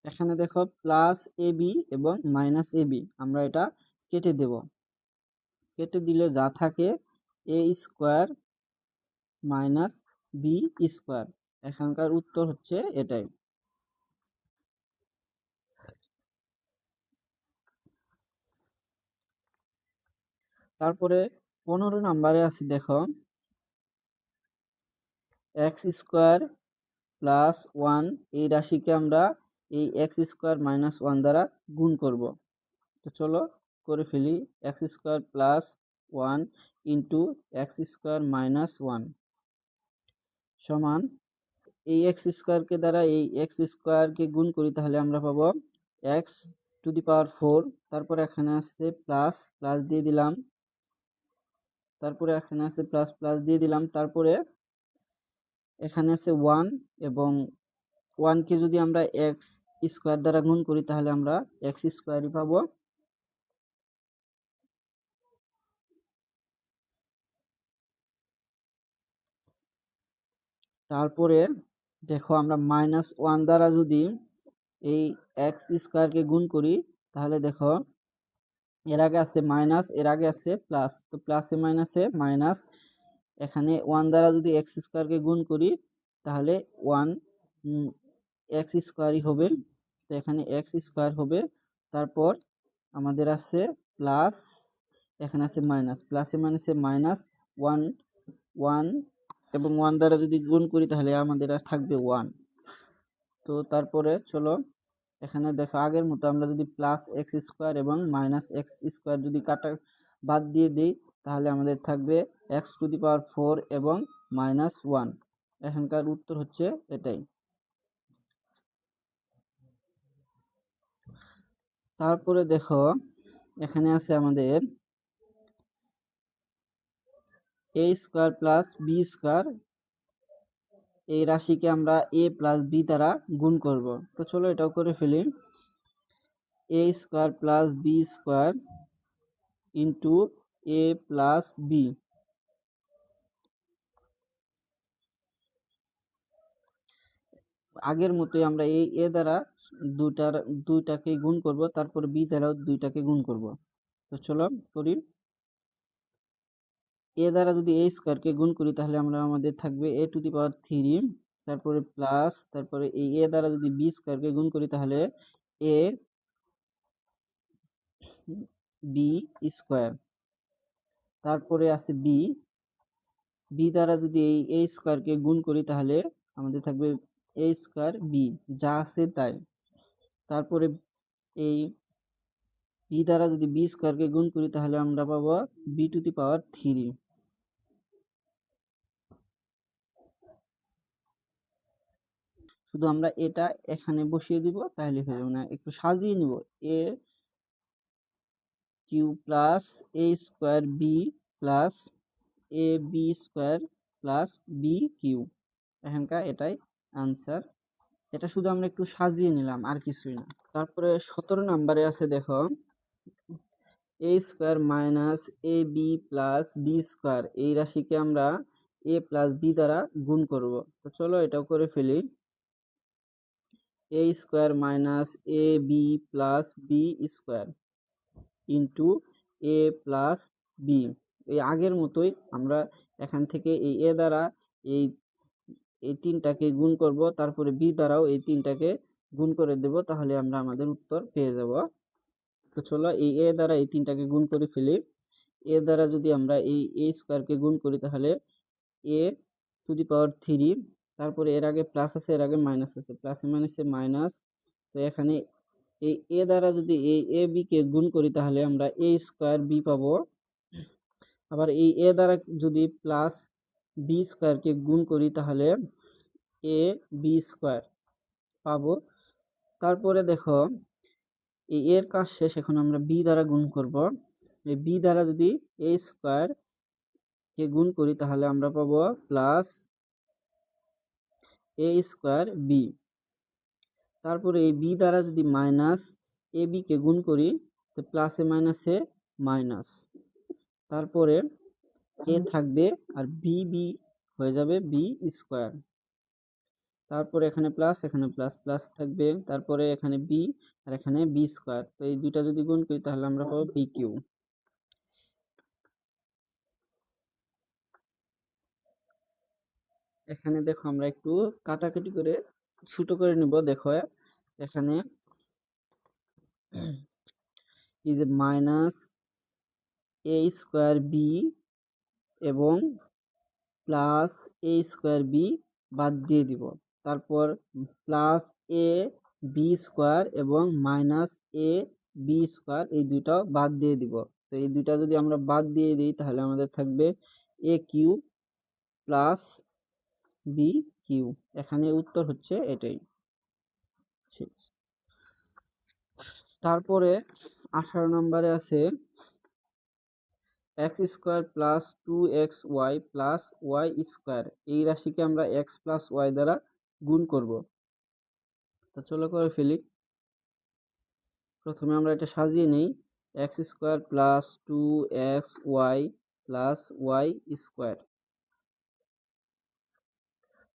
এখানে দেখো প্লাস এ বি এবং মাইনাস এ বি, আমরা এটা কেটে দেব। কেটে দিলে যা থাকে এ স্কোয়ার মাইনাস বি স্কোয়ার। এখানকার উত্তর হচ্ছে এটাই। তারপরে 15 নম্বরে আছে দেখো এক্স স্কোয়ার প্লাস ওয়ান, এই রাশিকে আমরা এই এক্স স্কোয়ার মাইনাস ওয়ান দ্বারা গুণ করব। তো চলো করে ফেলি। X square plus one into x square minus one সমান এই এক্স স্কোয়ারকে দ্বারা এই এক্স স্কোয়ারকে গুণ করি তাহলে আমরা পাবো এক্স টু দি পাওয়ার 4। তারপরে এখানে আছে প্লাস, প্লাস দিয়ে দিলাম। তারপরে এখানে আছে প্লাস, প্লাস দিয়ে দিলাম। তারপরে এখানে আছে ওয়ান, এবং ওয়ানকে যদি আমরা এক্স স্কোয়ার দ্বারা গুণ করি তাহলে আমরা এক্স স্কোয়ারই পাবো। তারপরে দেখো আমরা মাইনাস ওয়ান দ্বারা যদি এই এক্স স্কোয়ারকে গুণ করি তাহলে দেখো এর আগে আছে মাইনাস, এর আগে আছে প্লাস, তো প্লাসে মাইনাসে মাইনাস। এখানে ওয়ান দ্বারা যদি এক্স স্কোয়ারকে গুণ করি তাহলে ওয়ান এক্স স্কোয়ারই হবে। তো এখানে এক্স স্কোয়ার হবে। তারপর আমাদের আছে প্লাস, এখানে আছে মাইনাস, প্লাসে মাইনাসে মাইনাস ওয়ান, ওয়ান এবং ওয়ান দ্বারা যদি গুণ করি তাহলে আমাদের আর থাকবে ওয়ান। তো তারপরে চলো এখানে দেখো আগের মতো আমরা যদি প্লাস এক্স স্কোয়ার এবং মাইনাস এক্স স্কোয়ার যদি কাটা বাদ দিয়ে দিই তাহলে আমাদের থাকবে এক্স টু দি পাওয়ার 4 এবং মাইনাস ওয়ান। এখানকার উত্তর হচ্ছে এটাই। তারপরে দেখো এখানে আছে আমাদের এ স্কোয়ার প্লাস বি স্কোয়ার, এই রাশিকে আমরা এ প্লাস বি দ্বারা গুণ করব। তো চলো এটাও করে ফেলি। A square plus b square into A plus b. আগের মতোই আমরা এই এ দ্বারা দুইটাকে গুণ করব, তারপর বি দ্বারাও দুইটাকে গুণ করব। তো চলো করি। এ দ্বারা যদি এ স্কোয়ারকে গুণ করি তাহলে আমাদের থাকবে এ টু দি পাওয়ার 3, তারপরে প্লাস, তারপরে এই এ দ্বারা যদি বি স্কোয়ারকে গুণ করি তাহলে এ বি স্কোয়ার। তারপরে আছে বি, বি দ্বারা যদি এই এ স্কোয়ারকে গুণ করি তাহলে আমাদের থাকবে এ স্কোয়ার বি, যা আছে তাই। তারপরে এই বি দ্বারা যদি বি স্কোয়ারকে গুণ করি তাহলে আমরা পাবো বি টু দি পাওয়ার 3। শুধু আমরা এটা এখানে বসিয়ে দিব তাহলে হয়ে যাবে না, একটু সাজিয়ে নিব। A Q plus a square b plus A b square plus b q. এখানকার এটাই আনসার। এটা শুধু আমরা একটু সাজিয়ে নিলাম, আর কিছুই না। তারপরে 17 নম্বরে আছে দেখো এ square minus a B plus b square, এই রাশিকে আমরা এ প্লাস বি দ্বারা গুণ করব। তো চলো এটাও করে ফেলি। A square minus a B plus b square into A plus b. এই আগের মতোই আমরা এখান থেকে এই এ দ্বারা এই এই তিনটাকে গুণ করব, তারপরে বি দ্বারাও এই তিনটাকে গুণ করে দেব, তাহলে আমরা আমাদের উত্তর পেয়ে যাব। তো চলো এই এ দ্বারা এই তিনটাকে গুণ করে ফেলি। এ দ্বারা যদি আমরা এই এ স্কোয়ারকে গুণ করি তাহলে এ টু দি পাওয়ার 3, তারপরে এর আগে প্লাস আছে এর আগে মাইনাস আছে, প্লাসে মাইনাসে মাইনাস। তো এখানে এই এ দ্বারা যদি এই এ বি কে গুণ করি তাহলে আমরা এ স্কোয়ার বি পাবো। আবার এই এ দ্বারা যদি প্লাস বি স্কোয়ারকে গুণ করি তাহলে এ বি স্কোয়ার পাবো। তারপরে দেখো এই এর কাজ শেষ, এখন আমরা বি দ্বারা গুণ করব। এই বি দ্বারা যদি এ স্কোয়ার কে গুণ করি তাহলে আমরা পাবো প্লাস এ স্কোয়ার বি। তারপরে এই বি দ্বারা যদি মাইনাস এ বি কে গুণ করি তো প্লাসে মাইনাসে মাইনাস। তারপরে এ থাকবে আর বি বি হয়ে যাবে বি স্কোয়ার। তারপরে এখানে প্লাস, এখানে প্লাস প্লাস থাকবে, তারপরে এখানে বি আর এখানে বি স্কোয়ার। তো এই দুইটা যদি গুণ করি তাহলে আমরা পাবো বি কিউ। এখানে দেখো আমরা একটু কাটাকাটি করে ছোট করে নিব। দেখো এখানে এই যে মাইনাস এ স্কোয়ার বি এবং প্লাস এ স্কোয়ার বি বাদ দিয়ে দিব। তারপর প্লাস এ বি স্কোয়ার এবং মাইনাস এ বি স্কোয়ার এই দুইটাও বাদ দিয়ে দিব। তো এই দুইটা যদি আমরা বাদ দিয়ে দিই তাহলে আমাদের থাকবে a Q plus b cube. এখানে উত্তর হচ্ছে এটাই। তারপরে 18 নম্বরে আছে x square plus 2xy plus y square. এই রাশিকে আমরা এক্স প্লাস ওয়াই দ্বারা গুণ করব। তো চলো করে ফেলি। প্রথমে আমরা এটা সাজিয়ে নিই। X square plus 2xy plus y square.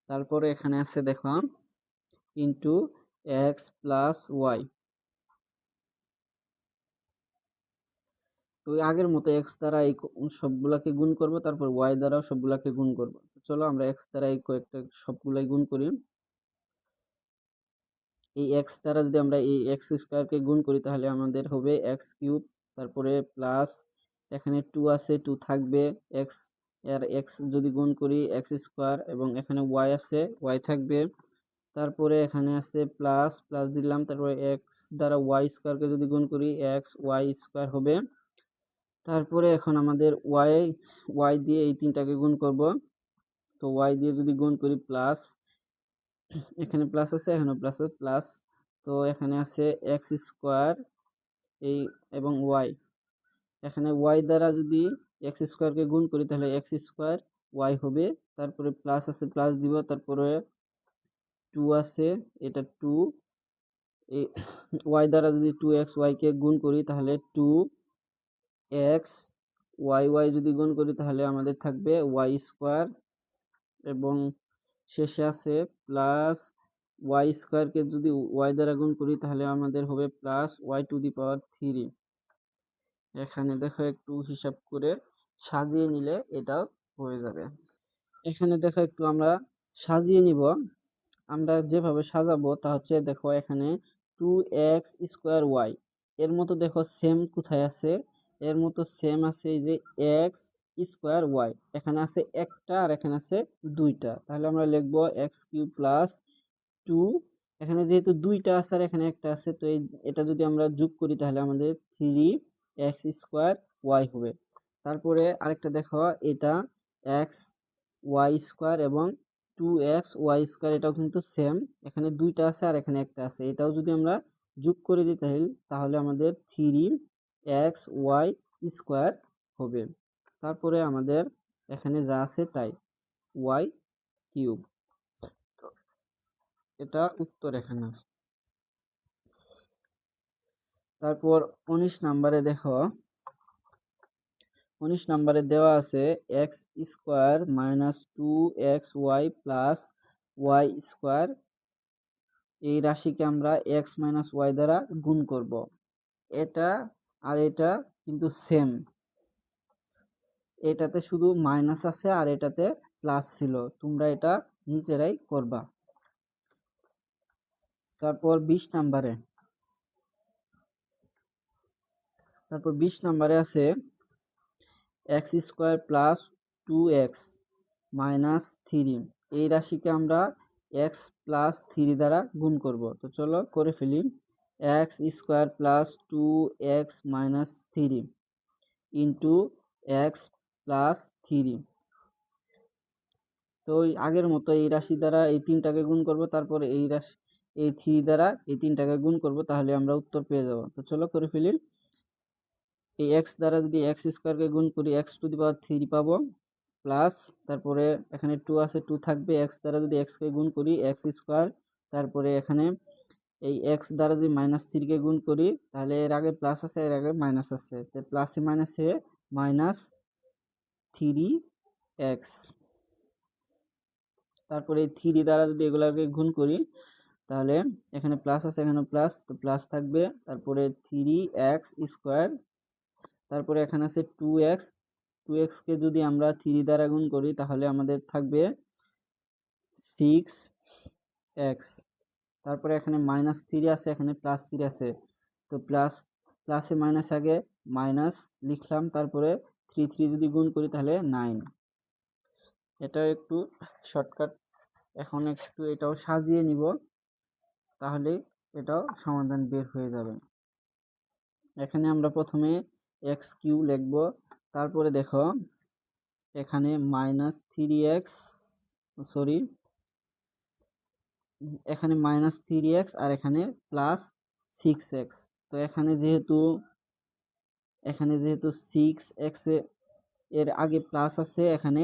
তারপরে এখানে আছে দেখো ইন্টু এক্স প্লাস ওয়াই। তো আগের মতো এক্স দ্বারা এই সবগুলাকে গুণ করব, তারপর ওয়াই দ্বারাও সবগুলাকে গুণ করব। চলো আমরা এক্স দ্বারা এই কয়েকটা সবগুলাই গুণ করি। এই এক্স দ্বারা যদি আমরা এই এক্স স্কোয়ারকে গুণ করি তাহলে আমাদের হবে এক্স কিউব। তারপরে প্লাস এখানে 2 আছে, 2 থাকবে, এক্স এর এক্স যদি গুণ করি এক্স স্কোয়ার, এবং এখানে ওয়াই আছে, ওয়াই থাকবে। তারপরে এখানে আছে প্লাস, প্লাস দিলাম, তারপরে এক্স দ্বারা ওয়াই স্কোয়ারকে যদি গুণ করি এক্স ওয়াই স্কোয়ার হবে। তারপরে এখন আমাদের ওয়াই ওয়াই দিয়ে এই তিনটাকে গুণ করব। তো ওয়াই দিয়ে যদি গুণ করি প্লাস, এখানে প্লাস আছে, এখানে প্লাস আছে, প্লাস। তো এখানে আছে এক্স স্কোয়ার এই এবং ওয়াই। এখানে ওয়াই দ্বারা যদি এক্স স্কোয়ারকে গুণ করি তাহলে এক্স স্কোয়ার ওয়াই হবে। তারপরে প্লাস আছে, প্লাস দিব, তারপরে 2 আছে, এটা 2। এই ওয়াই দ্বারা যদি 2x ওয়াই কে গুণ করি তাহলে 2x ওয়াই ওয়াই যদি গুণ করি তাহলে আমাদের থাকবে ওয়াই স্কোয়ার, এবং শেষে আছে প্লাস ওয়াই স্কোয়ারকে যদি ওয়াই দ্বারা গুণ করি তাহলে আমাদের হবে plus y to the power 3। এখানে দেখো একটু হিসাব করে সাজিয়ে নিলে এটাও হয়ে যাবে। এখানে দেখো একটু আমরা সাজিয়ে নিব। আমরা যেভাবে সাজাবো তা হচ্ছে দেখো এখানে 2x স্কোয়ার ওয়াই এর মতো দেখো সেম কোথায় আছে, এর মতো সেম আছে এই যে এক্স স্কোয়ার ওয়াই। এখানে আছে একটা আর এখানে আছে দুইটা, তাহলে আমরা লিখবো এক্স কিউব প্লাস 2। এখানে যেহেতু দুইটা আছে আর এখানে একটা আছে, তো এটা যদি আমরা যোগ করি তাহলে আমাদের 3x স্কোয়ার ওয়াই হবে। তারপরে আরেকটা দেখো, এটা এক্স ওয়াই স্কোয়ার এবং 2x ওয়াই স্কোয়ার, এটাও কিন্তু সেম। এখানে দুইটা আছে আর এখানে একটা আছে, এটাও যদি আমরা যোগ করে দিই তাহলে আমাদের 3x ওয়াই স্কোয়ার হবে। তারপরে আমাদের এখানে যা আছে তাই, ওয়াই কিউব। এটা উত্তর এখানে। তারপর 19 নাম্বারে দেখো, 19 নাম্বারে দেওয়া আছে x square minus 2xy plus y square. এই রাশিকে আমরা এক্স মাইনাস ওয়াই দ্বারা গুণ করব। এটা আর এটা কিন্তু সেম, এটাতে শুধু মাইনাস আছে আর এটাতে প্লাস ছিল, তোমরা এটা নিজেরাই করবা। তারপর 20 নাম্বারে, আছে x square plus 2x minus 3। এই রাশিকে আমরা এক্স প্লাস 3 দ্বারা গুণ করব। তো চলো করে ফেলি। X square plus 2x minus 3 into x plus 3। তো ওই আগের মতো এই রাশি দ্বারা এই তিনটাকে গুণ করব, তারপরে এই রাশি এই 3 দ্বারা এই তিনটাকে গুণ করব, তাহলে আমরা উত্তর পেয়ে যাব। তো চলো করে ফেলি। এই এক্স দ্বারা যদি এক্স স্কোয়ারকে গুণ করি এক্স টু দি পাওয়ার 3 পাবো, প্লাস তারপরে এখানে 2 আছে, 2 থাকবে, এক্স দ্বারা যদি এক্স কে গুণ করি এক্স স্কোয়ার। তারপরে এখানে এই এক্স দ্বারা যদি মাইনাস 3 কে গুণ করি তাহলে এর আগে প্লাস আছে এর আগে মাইনাস আছে, তো প্লাসে মাইনাসে মাইনাস 3x। তারপরে এই 3 দ্বারা যদি এগুলাকে গুণ করি তাহলে এখানে প্লাস আছে, এখানে প্লাস, তো প্লাস থাকবে। তারপরে 3x স্কোয়ার, তারপরে এখানে আছে 2x, 2x কে যদি আমরা 3 দ্বারা গুণ করি তাহলে আমাদের থাকবে 6x। তারপরে এখানে -3 আছে, এখানে +3 আছে, তো প্লাসে মাইনাস আগে মাইনাস লিখলাম, তারপরে 3 যদি গুণ করি তাহলে 9। এটা একটু শর্টকাট। এখন একটু এটাও সাজিয়ে নিব, তাহলে এটাও সমাধান বের হয়ে যাবে। এখানে আমরা প্রথমে x³ লিখব, তারপরে দেখো এখানে -3x, সরি, এখানে -3x আর এখানে +6x। তো এখানে যেহেতু 6x এর আগে প্লাস আছে, এখানে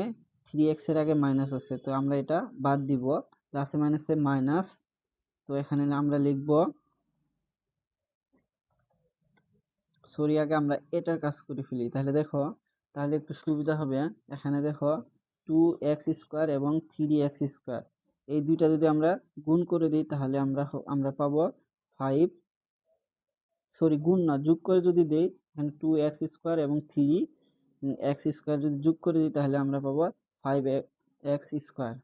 3x এর আগে মাইনাস আছে, তো আমরা এটা বাদ দিব, প্লাসে মাইনাসে মাইনাস। তো এখানে আমরা লিখব, সরি, আগে আমরা এটার কাজ করে ফেলি, তাহলে দেখো, তাহলে একটু সুবিধা হবে। এখানে দেখো 2x² এবং 3x², এই দুইটা যদি আমরা গুণ করে দিই তাহলে আমরা পাবো 5, সরি গুণ না, যোগ করে যদি দেই, এখানে 2x² এবং 3x² যদি যোগ করে দিই তাহলে আমরা পাবো 5x²।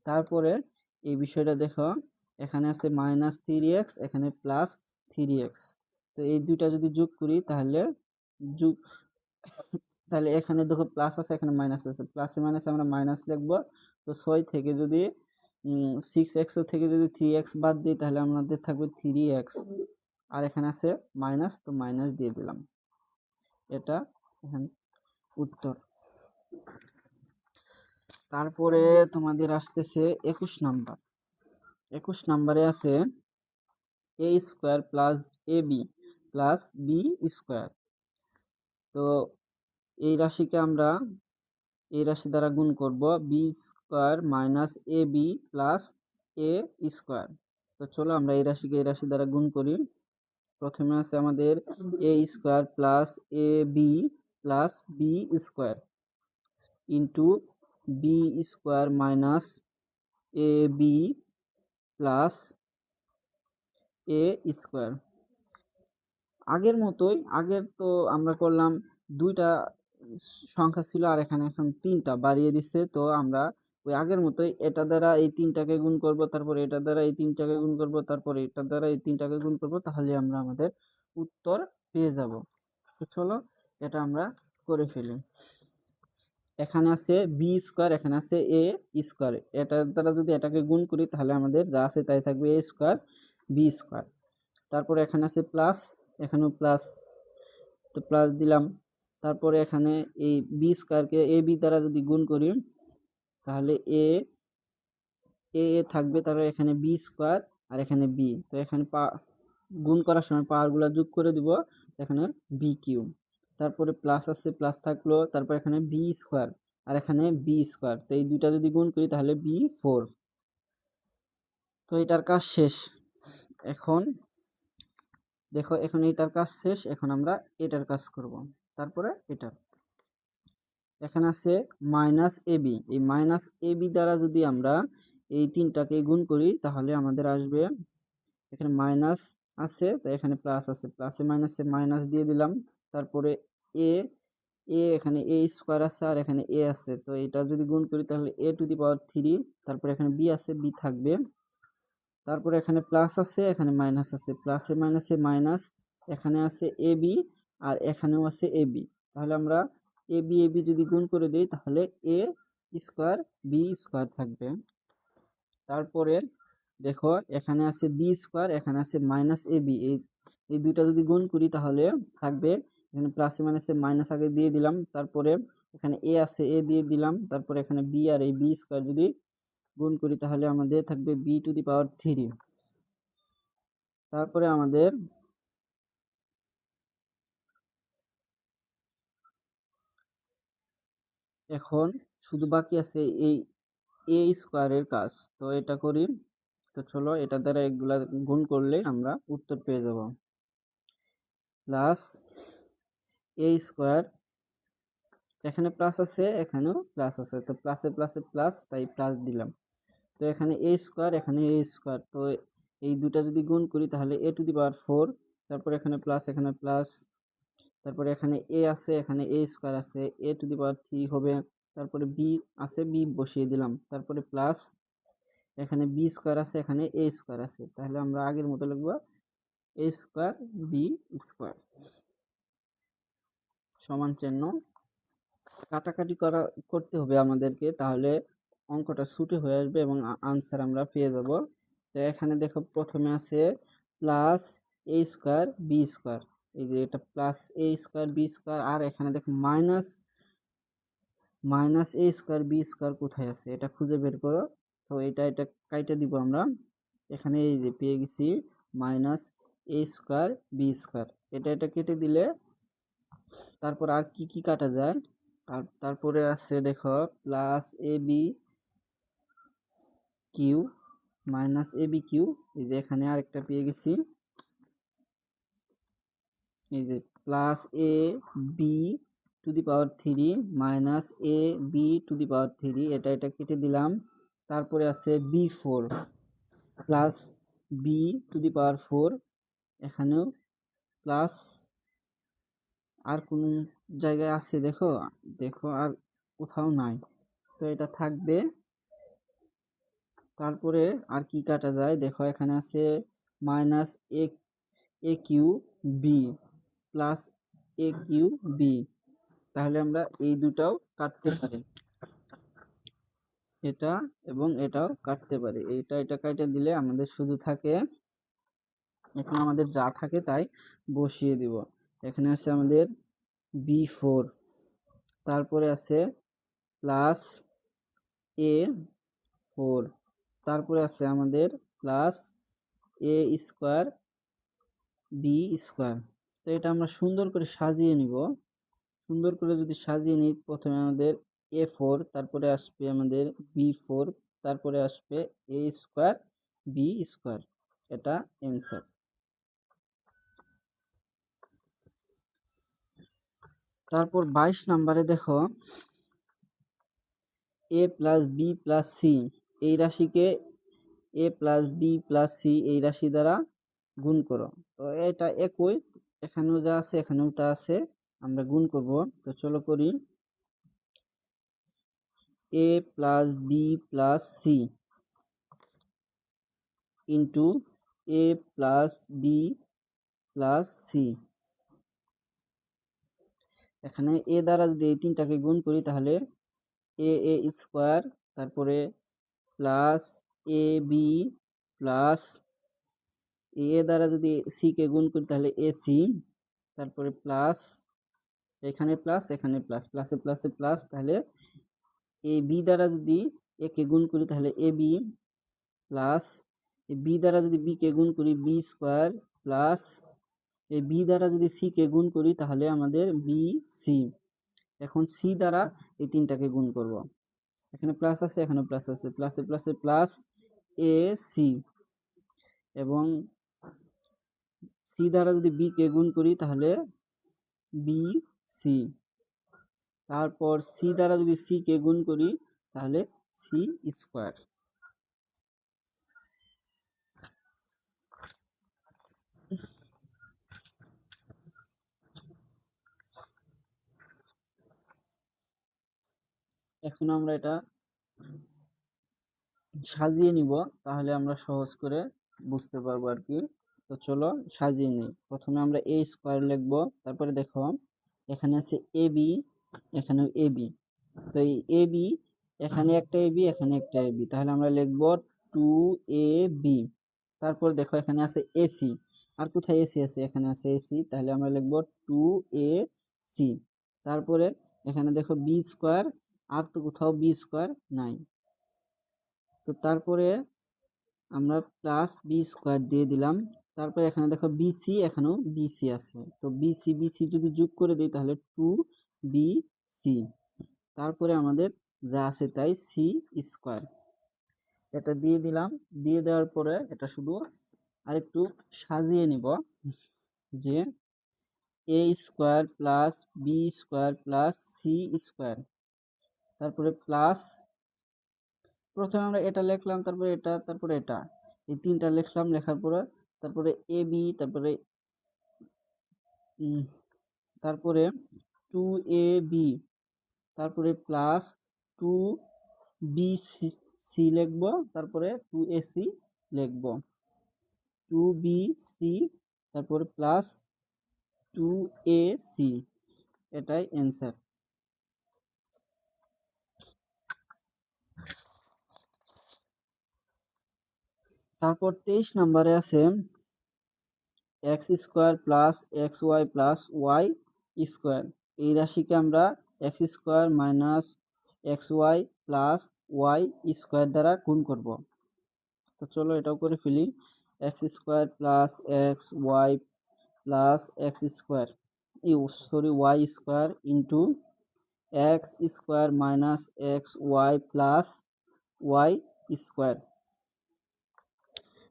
তারপরে এই বিষয়টা দেখো, এখানে আছে -3x, এখানে +3x, তো এই দুইটা যদি যোগ করি তাহলে এখানে দেখো প্লাস আছে, এখানে মাইনাস আছে, প্লাসে মাইনাসে আমরা মাইনাস লিখবো। তো 6 থেকে যদি 6x থেকে যদি 3x বাদ দিই তাহলে আমাদের থাকবে 3x, আর এখানে আছে মাইনাস, তো মাইনাস দিয়ে দিলাম। এটা এখানে উত্তর। তারপরে তোমাদের আসতেছে 21 নাম্বার। 21 নাম্বারে আছে a² plus ab plus b²। তো এই রাশিকে আমরা এই রাশি দ্বারা গুণ করব, b² minus ab plus a²। তো চলো আমরা এই রাশিকে এই রাশি দ্বারা গুণ করি। প্রথমে আছে আমাদের a² plus ab plus b² into b² minus ab plus a²। আগের মতোই, আগের তো আমরা করলাম দুইটা সংখ্যা ছিল আর এখানে এখন 3টা বাড়িয়ে দিচ্ছে, তো আমরা ওই আগের মতোই এটা দ্বারা এই 3টাকে গুণ করব, তারপরে এটা দ্বারা এই 3টাকে গুণ করব, তারপরে এটা দ্বারা এই 3টাকে গুণ করব, তাহলে আমরা আমাদের উত্তর পেয়ে যাব। তো চলো এটা আমরা করে ফেলি। এখানে আছে b², এখানে আছে a², এটার দ্বারা যদি এটাকে গুণ করি তাহলে আমাদের যা আছে তাই থাকবে a² b²। তারপরে এখানে আছে প্লাস, এখানেও প্লাস, তো প্লাস দিলাম। তারপরে এখানে এই b²কে ab দ্বারা যদি গুণ করি তাহলে a থাকবে, তারপরে এখানে b² আর এখানে b, তো এখানে গুণ করার সময় পাওয়ারগুলো যোগ করে দিব, এখানে b³। তারপরে প্লাস আছে, প্লাস থাকলো, তারপর এখানে b² আর এখানে b², তো এই দুইটা যদি গুণ করি তাহলে b4। তো এটার কাজ শেষ। এখন দেখো, এখন এটার কাজ শেষ, এখন আমরা এটার কাজ করব। তারপরে এটা এখানে আছে -ab, এই -ab দ্বারা যদি আমরা এই 3টাকে গুণ করি তাহলে আমাদের আসবে, এখানে মাইনাস আছে তো এখানে প্লাস আছে, প্লাসে মাইনাসে মাইনাস দিয়ে দিলাম। তারপরে a এখানে a² আছে আর এখানে a আছে, তো এটা যদি গুণ করি তাহলে a⁻3, তারপরে এখানে b আছে, b থাকবে। তারপরে এখানে প্লাস আছে, এখানে মাইনাস আছে, প্লাসে মাইনাসে মাইনাস, এখানে আছে ab আর এখানেও আছে ab, তাহলে আমরা ab যদি গুণ করে দিই তাহলে a² b² থাকবে। তারপরে দেখো এখানে আছে b², এখানে আছে -ab, এই দুইটা যদি গুণ করি তাহলে থাকবে, এখানে প্লাসে মাইনাসে মাইনাস আগে দিয়ে দিলাম, তারপরে এখানে a আছে, a দিয়ে দিলাম, তারপরে এখানে b আর এই b² যদি গুণ করি তাহলে আমাদের থাকবে b⁻3। তারপরে আমাদের এখন শুধু বাকি আছে এই a² এর কাজ, তো এটা করি। তো চলো এটা দ্বারা এগুলা গুণ করলে আমরা উত্তর পেয়ে যাব, প্লাস a² এখানে প্লাস আছে, এখানেও প্লাস আছে, তো প্লাসে প্লাসে প্লাস, তাই প্লাস দিলাম। তো এখানে এ স্কোয়ার, এখানে এ স্কোয়ার, তো এই দুটা যদি গুণ করি তাহলে এ টু দি পাওয়ার 4, তারপর এখানে প্লাস, এখানে প্লাস, তারপরে এখানে এ আছে, এখানে এ স্কোয়ার আছে, এ টু দি পাওয়ার 3 হবে, তারপরে বি আছে, বি বসিয়ে দিলাম, তারপরে প্লাস, এখানে বি স্কোয়ার আছে, এখানে এ স্কোয়ার আছে, তাহলে আমরা আগের মতো লিখব এ স্কোয়ার বি স্কোয়ার সমান চিহ্ন। কাটাকাটি করতে হবে আমাদেরকে, তাহলে অঙ্কটা ছুটে হয়ে আসবে এবং আনসার আমরা পেয়ে যাব। তো এখানে দেখো প্রথমে আছে plus a square b square, এই যে এটা plus a square b square, আর এখানে দেখো মাইনাস মাইনাস এ স্কোয়ার বি স্কোয়ার কোথায় আছে এটা খুঁজে বের করো। তো এটা কাইটা দিব আমরা, এখানে এই যে পেয়ে গেছি মাইনাস এ স্কোয়ার বি স্কোয়ার, এটা কেটে দিলে তারপর আর কি কি কাটা যায়। তারপরে আছে দেখো plus A b q minus a b q, এই যে এখানে আরেকটা পেয়ে গেছি, এই যে plus A b to the power 3 minus a b to the power 3, এটা কেটে দিলাম। তারপরে আছে b 4 plus b to the power 4, এখানেও প্লাস, আর কোন জায়গায় আছে দেখো, দেখো আর কোথাও নাই, তো এটা থাকবে। তারপরে আর কি কাটা যায় দেখো, এখানে আছে মাইনাস এ এ কিউ বি প্লাস এ কিউ বি, তাহলে আমরা এই দুটাও কাটতে পারি, এটা এবং এটাও কাটতে পারি, এটা কাটে দিলে আমাদের শুধু থাকে, এখন আমাদের যা থাকে তাই বসিয়ে দিব। এখানে আছে আমাদের বি 4, তারপরে আছে প্লাস এ 4, তারপরে আছে আমাদের plus a square b square. তো এটা আমরা সুন্দর করে সাজিয়ে নিব, সুন্দর করে যদি সাজিয়ে নিই, প্রথমে আমাদের এ 4, তারপরে আসবে আমাদের বি 4, তারপরে আসবে এ স্কোয়ার বি স্কোয়ার, এটা অ্যান্সার। তারপর 22 নম্বরে দেখো এ প্লাস বি প্লাস সি, এই রাশিকে এ প্লাস বি প্লাস সি এই রাশি দ্বারা গুণ করো। তো এটা একই, এখানেও যা আছে এখানেও তা আছে, আমরা গুণ করব। তো চলো করি, A plus B plus C into A plus B plus C, এখানে এ দ্বারা যদি এই তিনটাকে গুণ করি তাহলে এ স্কোয়ার, তারপরে plus A B plus A দ্বারা যদি সি কে গুণ করি তাহলে এ সি, তারপরে প্লাস এখানে প্লাস, এখানে প্লাস, প্লাসে প্লাসে প্লাস, তাহলে এ বি দ্বারা যদি এ কে গুণ করি তাহলে এ বি প্লাস বি দ্বারা যদি বি কে গুণ করি বি স্কোয়ার প্লাস এই বি দ্বারা যদি সি কে গুণ করি তাহলে আমাদের বি সি। এখন সি দ্বারা এই তিনটাকে গুণ করব, এখানে প্লাস আছে, এখানে প্লাস আছে, প্লাসে প্লাসে প্লাস এ সি, এবং সি দ্বারা যদি বি কে গুণ করি তাহলে বি সি, তারপর সি দ্বারা যদি সি কে গুণ করি তাহলে সি স্কোয়ার। এখন আমরা এটা সাজিয়ে নিব, তাহলে আমরা সহজ করে বুঝতে পারবো আর কি। তো চলো সাজিয়ে নিই, প্রথমে আমরা এ স্কোয়ার লিখবো, তারপরে দেখো এখানে আছে এ বি, এখানেও এ বি, তো এই এ বি, এখানে একটা এ বি, এখানে একটা এ বি, তাহলে আমরা লিখবো 2ab। তারপর দেখো এখানে আছে এসি, আর কোথায় এসি আছে, এখানে আছে এসি, তাহলে আমরা লিখবো 2ac। তারপরে এখানে দেখো বি স্কোয়ার, আর তো কোথাও বি স্কোয়ার নাই, তো তারপরে আমরা প্লাস বি স্কোয়ার দিয়ে দিলাম। তারপরে এখানে দেখো বিসি, এখানেও বিসি আছে, তো বিসি বিসি যদি যোগ করে দিই তাহলে 2bc, তারপরে আমাদের যা আছে তাই সি স্কোয়ার, এটা দিয়ে দিলাম। দিয়ে দেওয়ার পরে এটা শুধু আরেকটু সাজিয়ে নিব, যে a square plus b square plus c square, তারপরে প্লাস প্রথমে আমরা এটা লিখলাম, তারপরে এটা, তারপরে এটা, এই তিনটা লিখলাম, লেখার পরে তারপরে এ বি, তারপরে 2ab, তারপরে প্লাস 2bc লিখবো, তারপরে 2ac লিখবো, 2bc, তারপরে প্লাস 2ac, এটাই অ্যান্সার। তারপর 23 নম্বরে আছে x square plus x y plus y square. এই রাশিকে আমরা x square minus x y plus y square দ্বারা গুণ করব। তো চলো এটাও করে ফেলি। X square plus x y plus x square, y square into x square minus x y plus y square.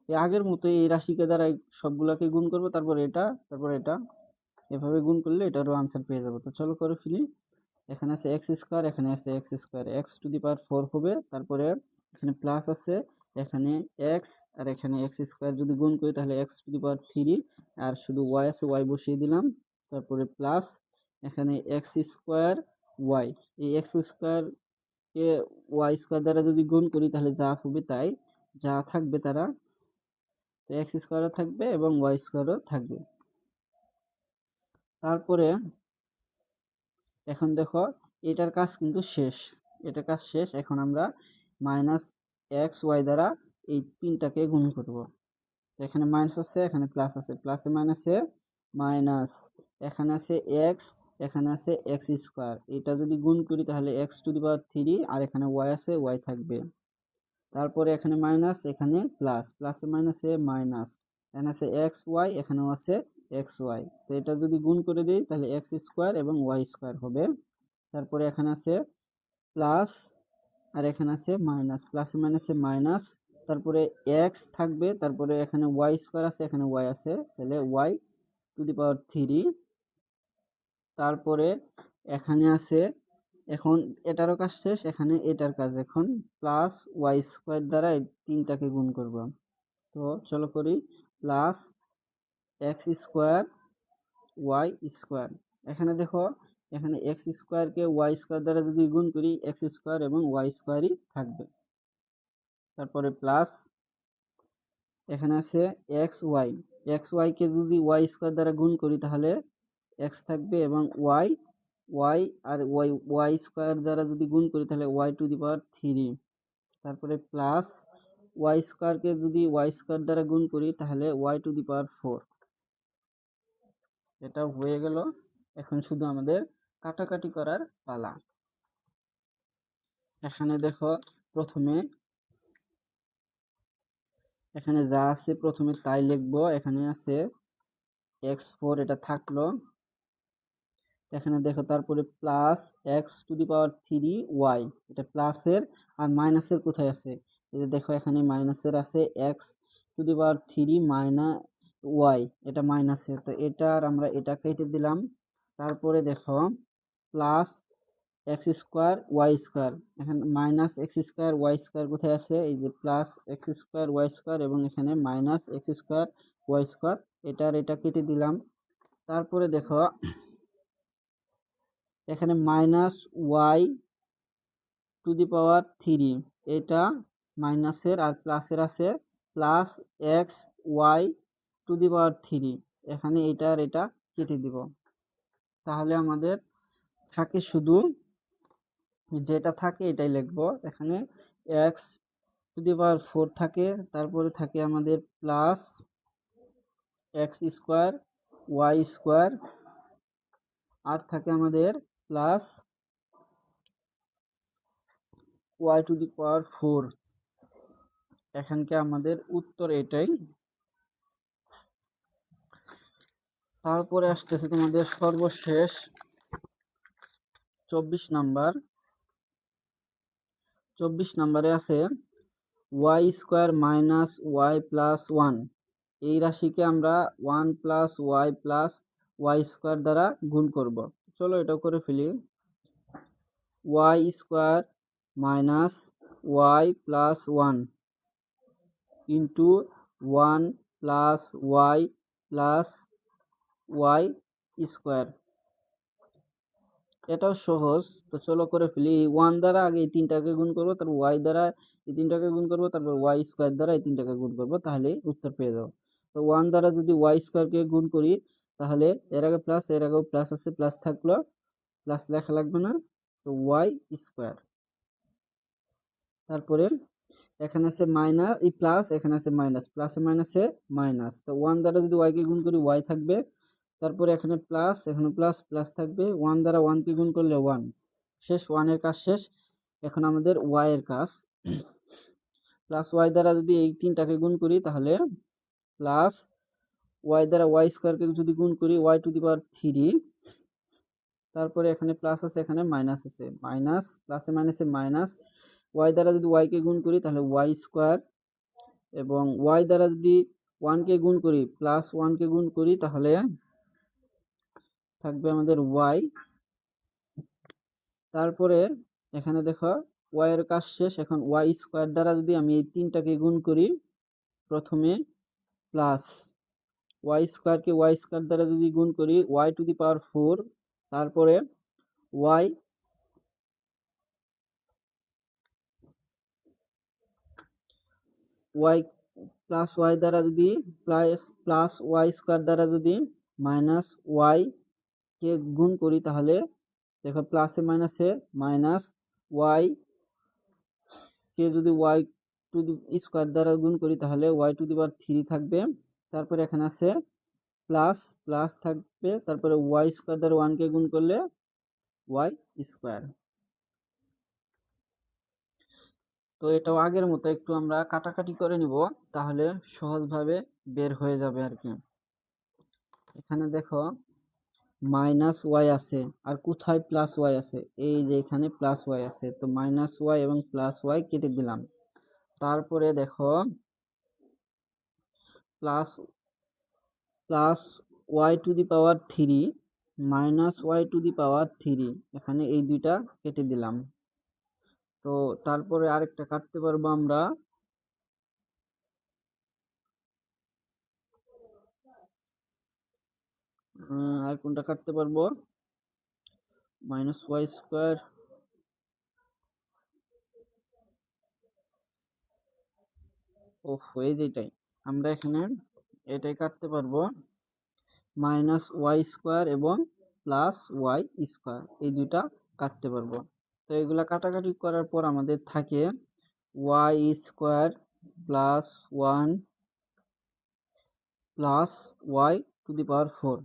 আগের মতো এই রাশিকে দ্বারা সবগুলাকে গুণ করবো, তারপর এটা, তারপর এটা, এভাবে গুণ করলে এটারও আনসার পেয়ে যাবো। তো চলো করে ফেলি। এখানে আছে এক্স স্কোয়ার, এখানে আছে x square, x to the power 4 হবে, তারপরে এখানে প্লাস আছে, এখানে এক্স আর এখানে এক্স স্কোয়ার যদি গুণ করি তাহলে এক্স টু দি পাওয়ার 3, আর শুধু ওয়াই আছে, ওয়াই বসিয়ে দিলাম, তারপরে প্লাস এখানে এক্স স্কোয়ার ওয়াই, এই এক্স স্কোয়ার কে ওয়াই স্কোয়ার দ্বারা যদি গুণ করি তাহলে যা হবে তাই, যা থাকবে তারা, তো এক্স স্কোয়ারও থাকবে এবং ওয়াই স্কোয়ারও থাকবে। তারপরে এখন দেখো এটার কাজ কিন্তু শেষ, এটার কাজ শেষ। এখন আমরা মাইনাস এক্স ওয়াই দ্বারা এই তিনটাকে গুণ করব। এখানে মাইনাস আছে, এখানে প্লাস আছে, প্লাসে মাইনাসে মাইনাস, এখানে আছে এক্স, এখানে আছে এক্স স্কোয়ার, এটা যদি গুণ করি তাহলে এক্স টু দি পাওয়ার 3, আর এখানে ওয়াই আছে, ওয়াই থাকবে, তারপরে এখানে মাইনাস, এখানে প্লাস, প্লাসে মাইনাসে মাইনাস, এখানে আছে এক্স ওয়াই, এখানেও আছে এক্স ওয়াই, তো এটা যদি গুণ করে দিই তাহলে এক্স স্কোয়ার এবং ওয়াই স্কোয়ার হবে। তারপরে এখানে আছে প্লাস, আর এখানে আছে মাইনাস, প্লাসে মাইনাসে মাইনাস, তারপরে এক্স থাকবে, তারপরে এখানে ওয়াই স্কোয়ার আছে, এখানে ওয়াই আছে, তাহলে ওয়াই টু দি পাওয়ার 3, তারপরে এখানে আছে, এখন এটারও কাজ শেষ, এখানে এটার কাজ, এখন প্লাস ওয়াই স্কোয়ার দ্বারা এই তিনটাকে গুণ করব। তো চলো করি, plus x square y square, এখানে দেখো এখানে এক্স স্কোয়ারকে ওয়াই স্কোয়ার দ্বারা যদি গুণ করি এক্স স্কোয়ার এবং ওয়াই স্কোয়ারই থাকবে, তারপরে প্লাস এখানে আছে এক্স ওয়াই, এক্স ওয়াইকে যদি ওয়াই স্কোয়ার দ্বারা গুণ করি তাহলে এক্স থাকবে এবং ওয়াই, ওয়াই আর ওয়াই, ওয়াই স্কোয়ার দ্বারা যদি গুণ করি তাহলে ওয়াই টু দি পাওয়ার 3, তারপরে প্লাস ওয়াই স্কোয়ারকে যদি ওয়াই স্কোয়ার দ্বারা গুণ করি তাহলে ওয়াই টু দি পাওয়ার 4। এটা হয়ে গেল, এখন শুধু আমাদের কাটাকাটি করার পালা। এখানে দেখো প্রথমে এখানে যা আছে প্রথমে তাই লিখবো। এখানে আছে x4, এটা থাকলো, এখানে দেখো তারপরে plus x to the power 3 y, এটা প্লাসের, আর মাইনাসের কোথায় আছে, এই যে দেখো এখানে মাইনাসের আছে, x to the power 3 minus y, এটা মাইনাসের, তো এটার আমরা এটা কেটে দিলাম। তারপরে দেখো plus x square y square, এখানে minus x square y square কোথায় আছে, এই যে plus x square y square এবং এখানে minus x square y square, এটার এটা কেটে দিলাম। তারপরে দেখো এখানে minus y to the power 3, এটা মাইনাসের, আর প্লাসের আছে plus x y to the power 3, এখানে এটা আর এটা কেটে দিব, তাহলে আমাদের থাকে শুধু যেটা থাকে এটাই লিখবো। এখানে এক্স টু দি পাওয়ার 4 থাকে, তারপরে থাকে আমাদের plus x square y square, আর থাকে আমাদের plus y to the power 4। এখানকে আমাদের উত্তর এটাই। তারপরে আসতেছে তোমাদের সর্বশেষ 24 নাম্বার। 24 নাম্বারে আছে y square minus y plus 1, এই রাশিকে আমরা 1 plus y plus y square দ্বারা গুণ করব। চলো এটাও করে ফেলি। Y square minus y plus one into one plus y plus y square. এটাও সহজ, তো চলো করে ফেলি। ওয়ান দ্বারা আগে এই তিনটাকে গুণ করবো, তারপর ওয়াই দ্বারা এই তিনটাকে গুণ করবো, তারপর ওয়াই স্কোয়ার দ্বারা এই তিনটাকে গুণ করবো, তাহলে উত্তর পেয়ে যাবো। তো ওয়ান দ্বারা যদি ওয়াই স্কোয়ারকে গুণ করি, তাহলে এর আগে প্লাস, এর আগেও প্লাস আছে, প্লাস থাকলো, প্লাস লেখা লাগবে না, তো ওয়াই স্কোয়ার। তারপরে এখানে আছে মাইনাস, এই প্লাস, এখানে আছে মাইনাস, প্লাসে মাইনাসে মাইনাস, তো ওয়ান দ্বারা যদি ওয়াই কে গুণ করি ওয়াই থাকবে, তারপরে এখানে প্লাস, এখানে প্লাস, প্লাস থাকবে, ওয়ান দ্বারা ওয়ান কে গুণ করলে ওয়ান, শেষ, ওয়ানের কাজ শেষ। এখন আমাদের ওয়াই এর কাজ। প্লাস ওয়াই দ্বারা যদি এই তিনটাকে গুণ করি, তাহলে প্লাস ওয়াই দ্বারা ওয়াই স্কোয়ারকে যদি গুণ করি y to the power three, তারপরে এখানে প্লাস আছে, এখানে মাইনাস আছে, মাইনাস, প্লাসে মাইনাসে মাইনাস, ওয়াই দ্বারা যদি ওয়াই কে গুণ করি তাহলে ওয়াই স্কোয়ার, এবং ওয়াই দ্বারা যদি ওয়ান কে গুণ করি, প্লাস ওয়ান কে গুণ করি, তাহলে থাকবে আমাদের ওয়াই। তারপরে এখানে দেখো ওয়াই এর কাজ শেষ। এখন ওয়াই স্কোয়ার দ্বারা যদি আমি এই তিনটাকে গুণ করি, প্রথমে প্লাস ওয়াই স্কোয়ারকে ওয়াই স্কোয়ার দ্বারা যদি গুণ করি y to the power four, তারপরে ওয়াই ওয়াই প্লাস ওয়াই দ্বারা যদি প্লাস ওয়াই স্কোয়ার দ্বারা যদি মাইনাস ওয়াই কে গুণ করি, তাহলে দেখো প্লাসে মাইনাসে মাইনাস, ওয়াই কে যদি ওয়াই টু দি স্কোয়ার দ্বারা গুণ করি তাহলে y to the power three থাকবে। তারপরে এখানে আছে প্লাস, প্লাস থাকবে, তারপরে ওয়াই স্কোয়ার দ্বারা ওয়ান কে গুণ করলে ওয়াই স্কোয়ার। তো এটাও আগের মতো একটু আমরা কাটাকাটি করে নিব, তাহলে সহজভাবে বের হয়ে যাবে আর কি। এখানে দেখো মাইনাস ওয়াই আছে, আর কোথায় প্লাস ওয়াই আছে, এই যে এখানে প্লাস ওয়াই আছে, তো মাইনাস ওয়াই এবং প্লাস ওয়াই কেটে দিলাম। তারপরে দেখো plus plus y to the power three minus y to the power three, এখানে এই দুইটা কেটে দিলাম। তো তারপরে আরেকটা কাটতে পারবো আমরা, আর কোনটা কাটতে পারবো, মাইনাস ওয়াই স্কোয়ার, এই যেটাই আমরা এখানে এটাই কাটতে পারবো, মাইনাস ওয়াই স্কোয়ার এবং প্লাস ওয়াই স্কোয়ার, এই দুইটা কাটতে পারবো। তো এগুলা কাটাকাটি করার পর আমাদের থাকে y square plus one plus y to the power four.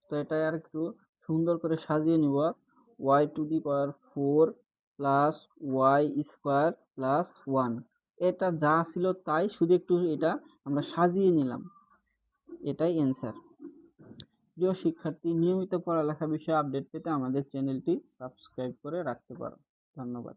তো এটাই আর একটু সুন্দর করে সাজিয়ে নিব, y to the power four plus y square plus one. এটা যা ছিল তাই, শুধু একটু এটা আমরা সাজিয়ে নিলাম, এটাই অ্যান্সার। প্রিয় শিক্ষার্থী, নিয়মিত পড়ালেখা বিষয়ে আপডেট পেতে আমাদের চ্যানেলটি সাবস্ক্রাইব করে রাখতে পারো। ধন্যবাদ।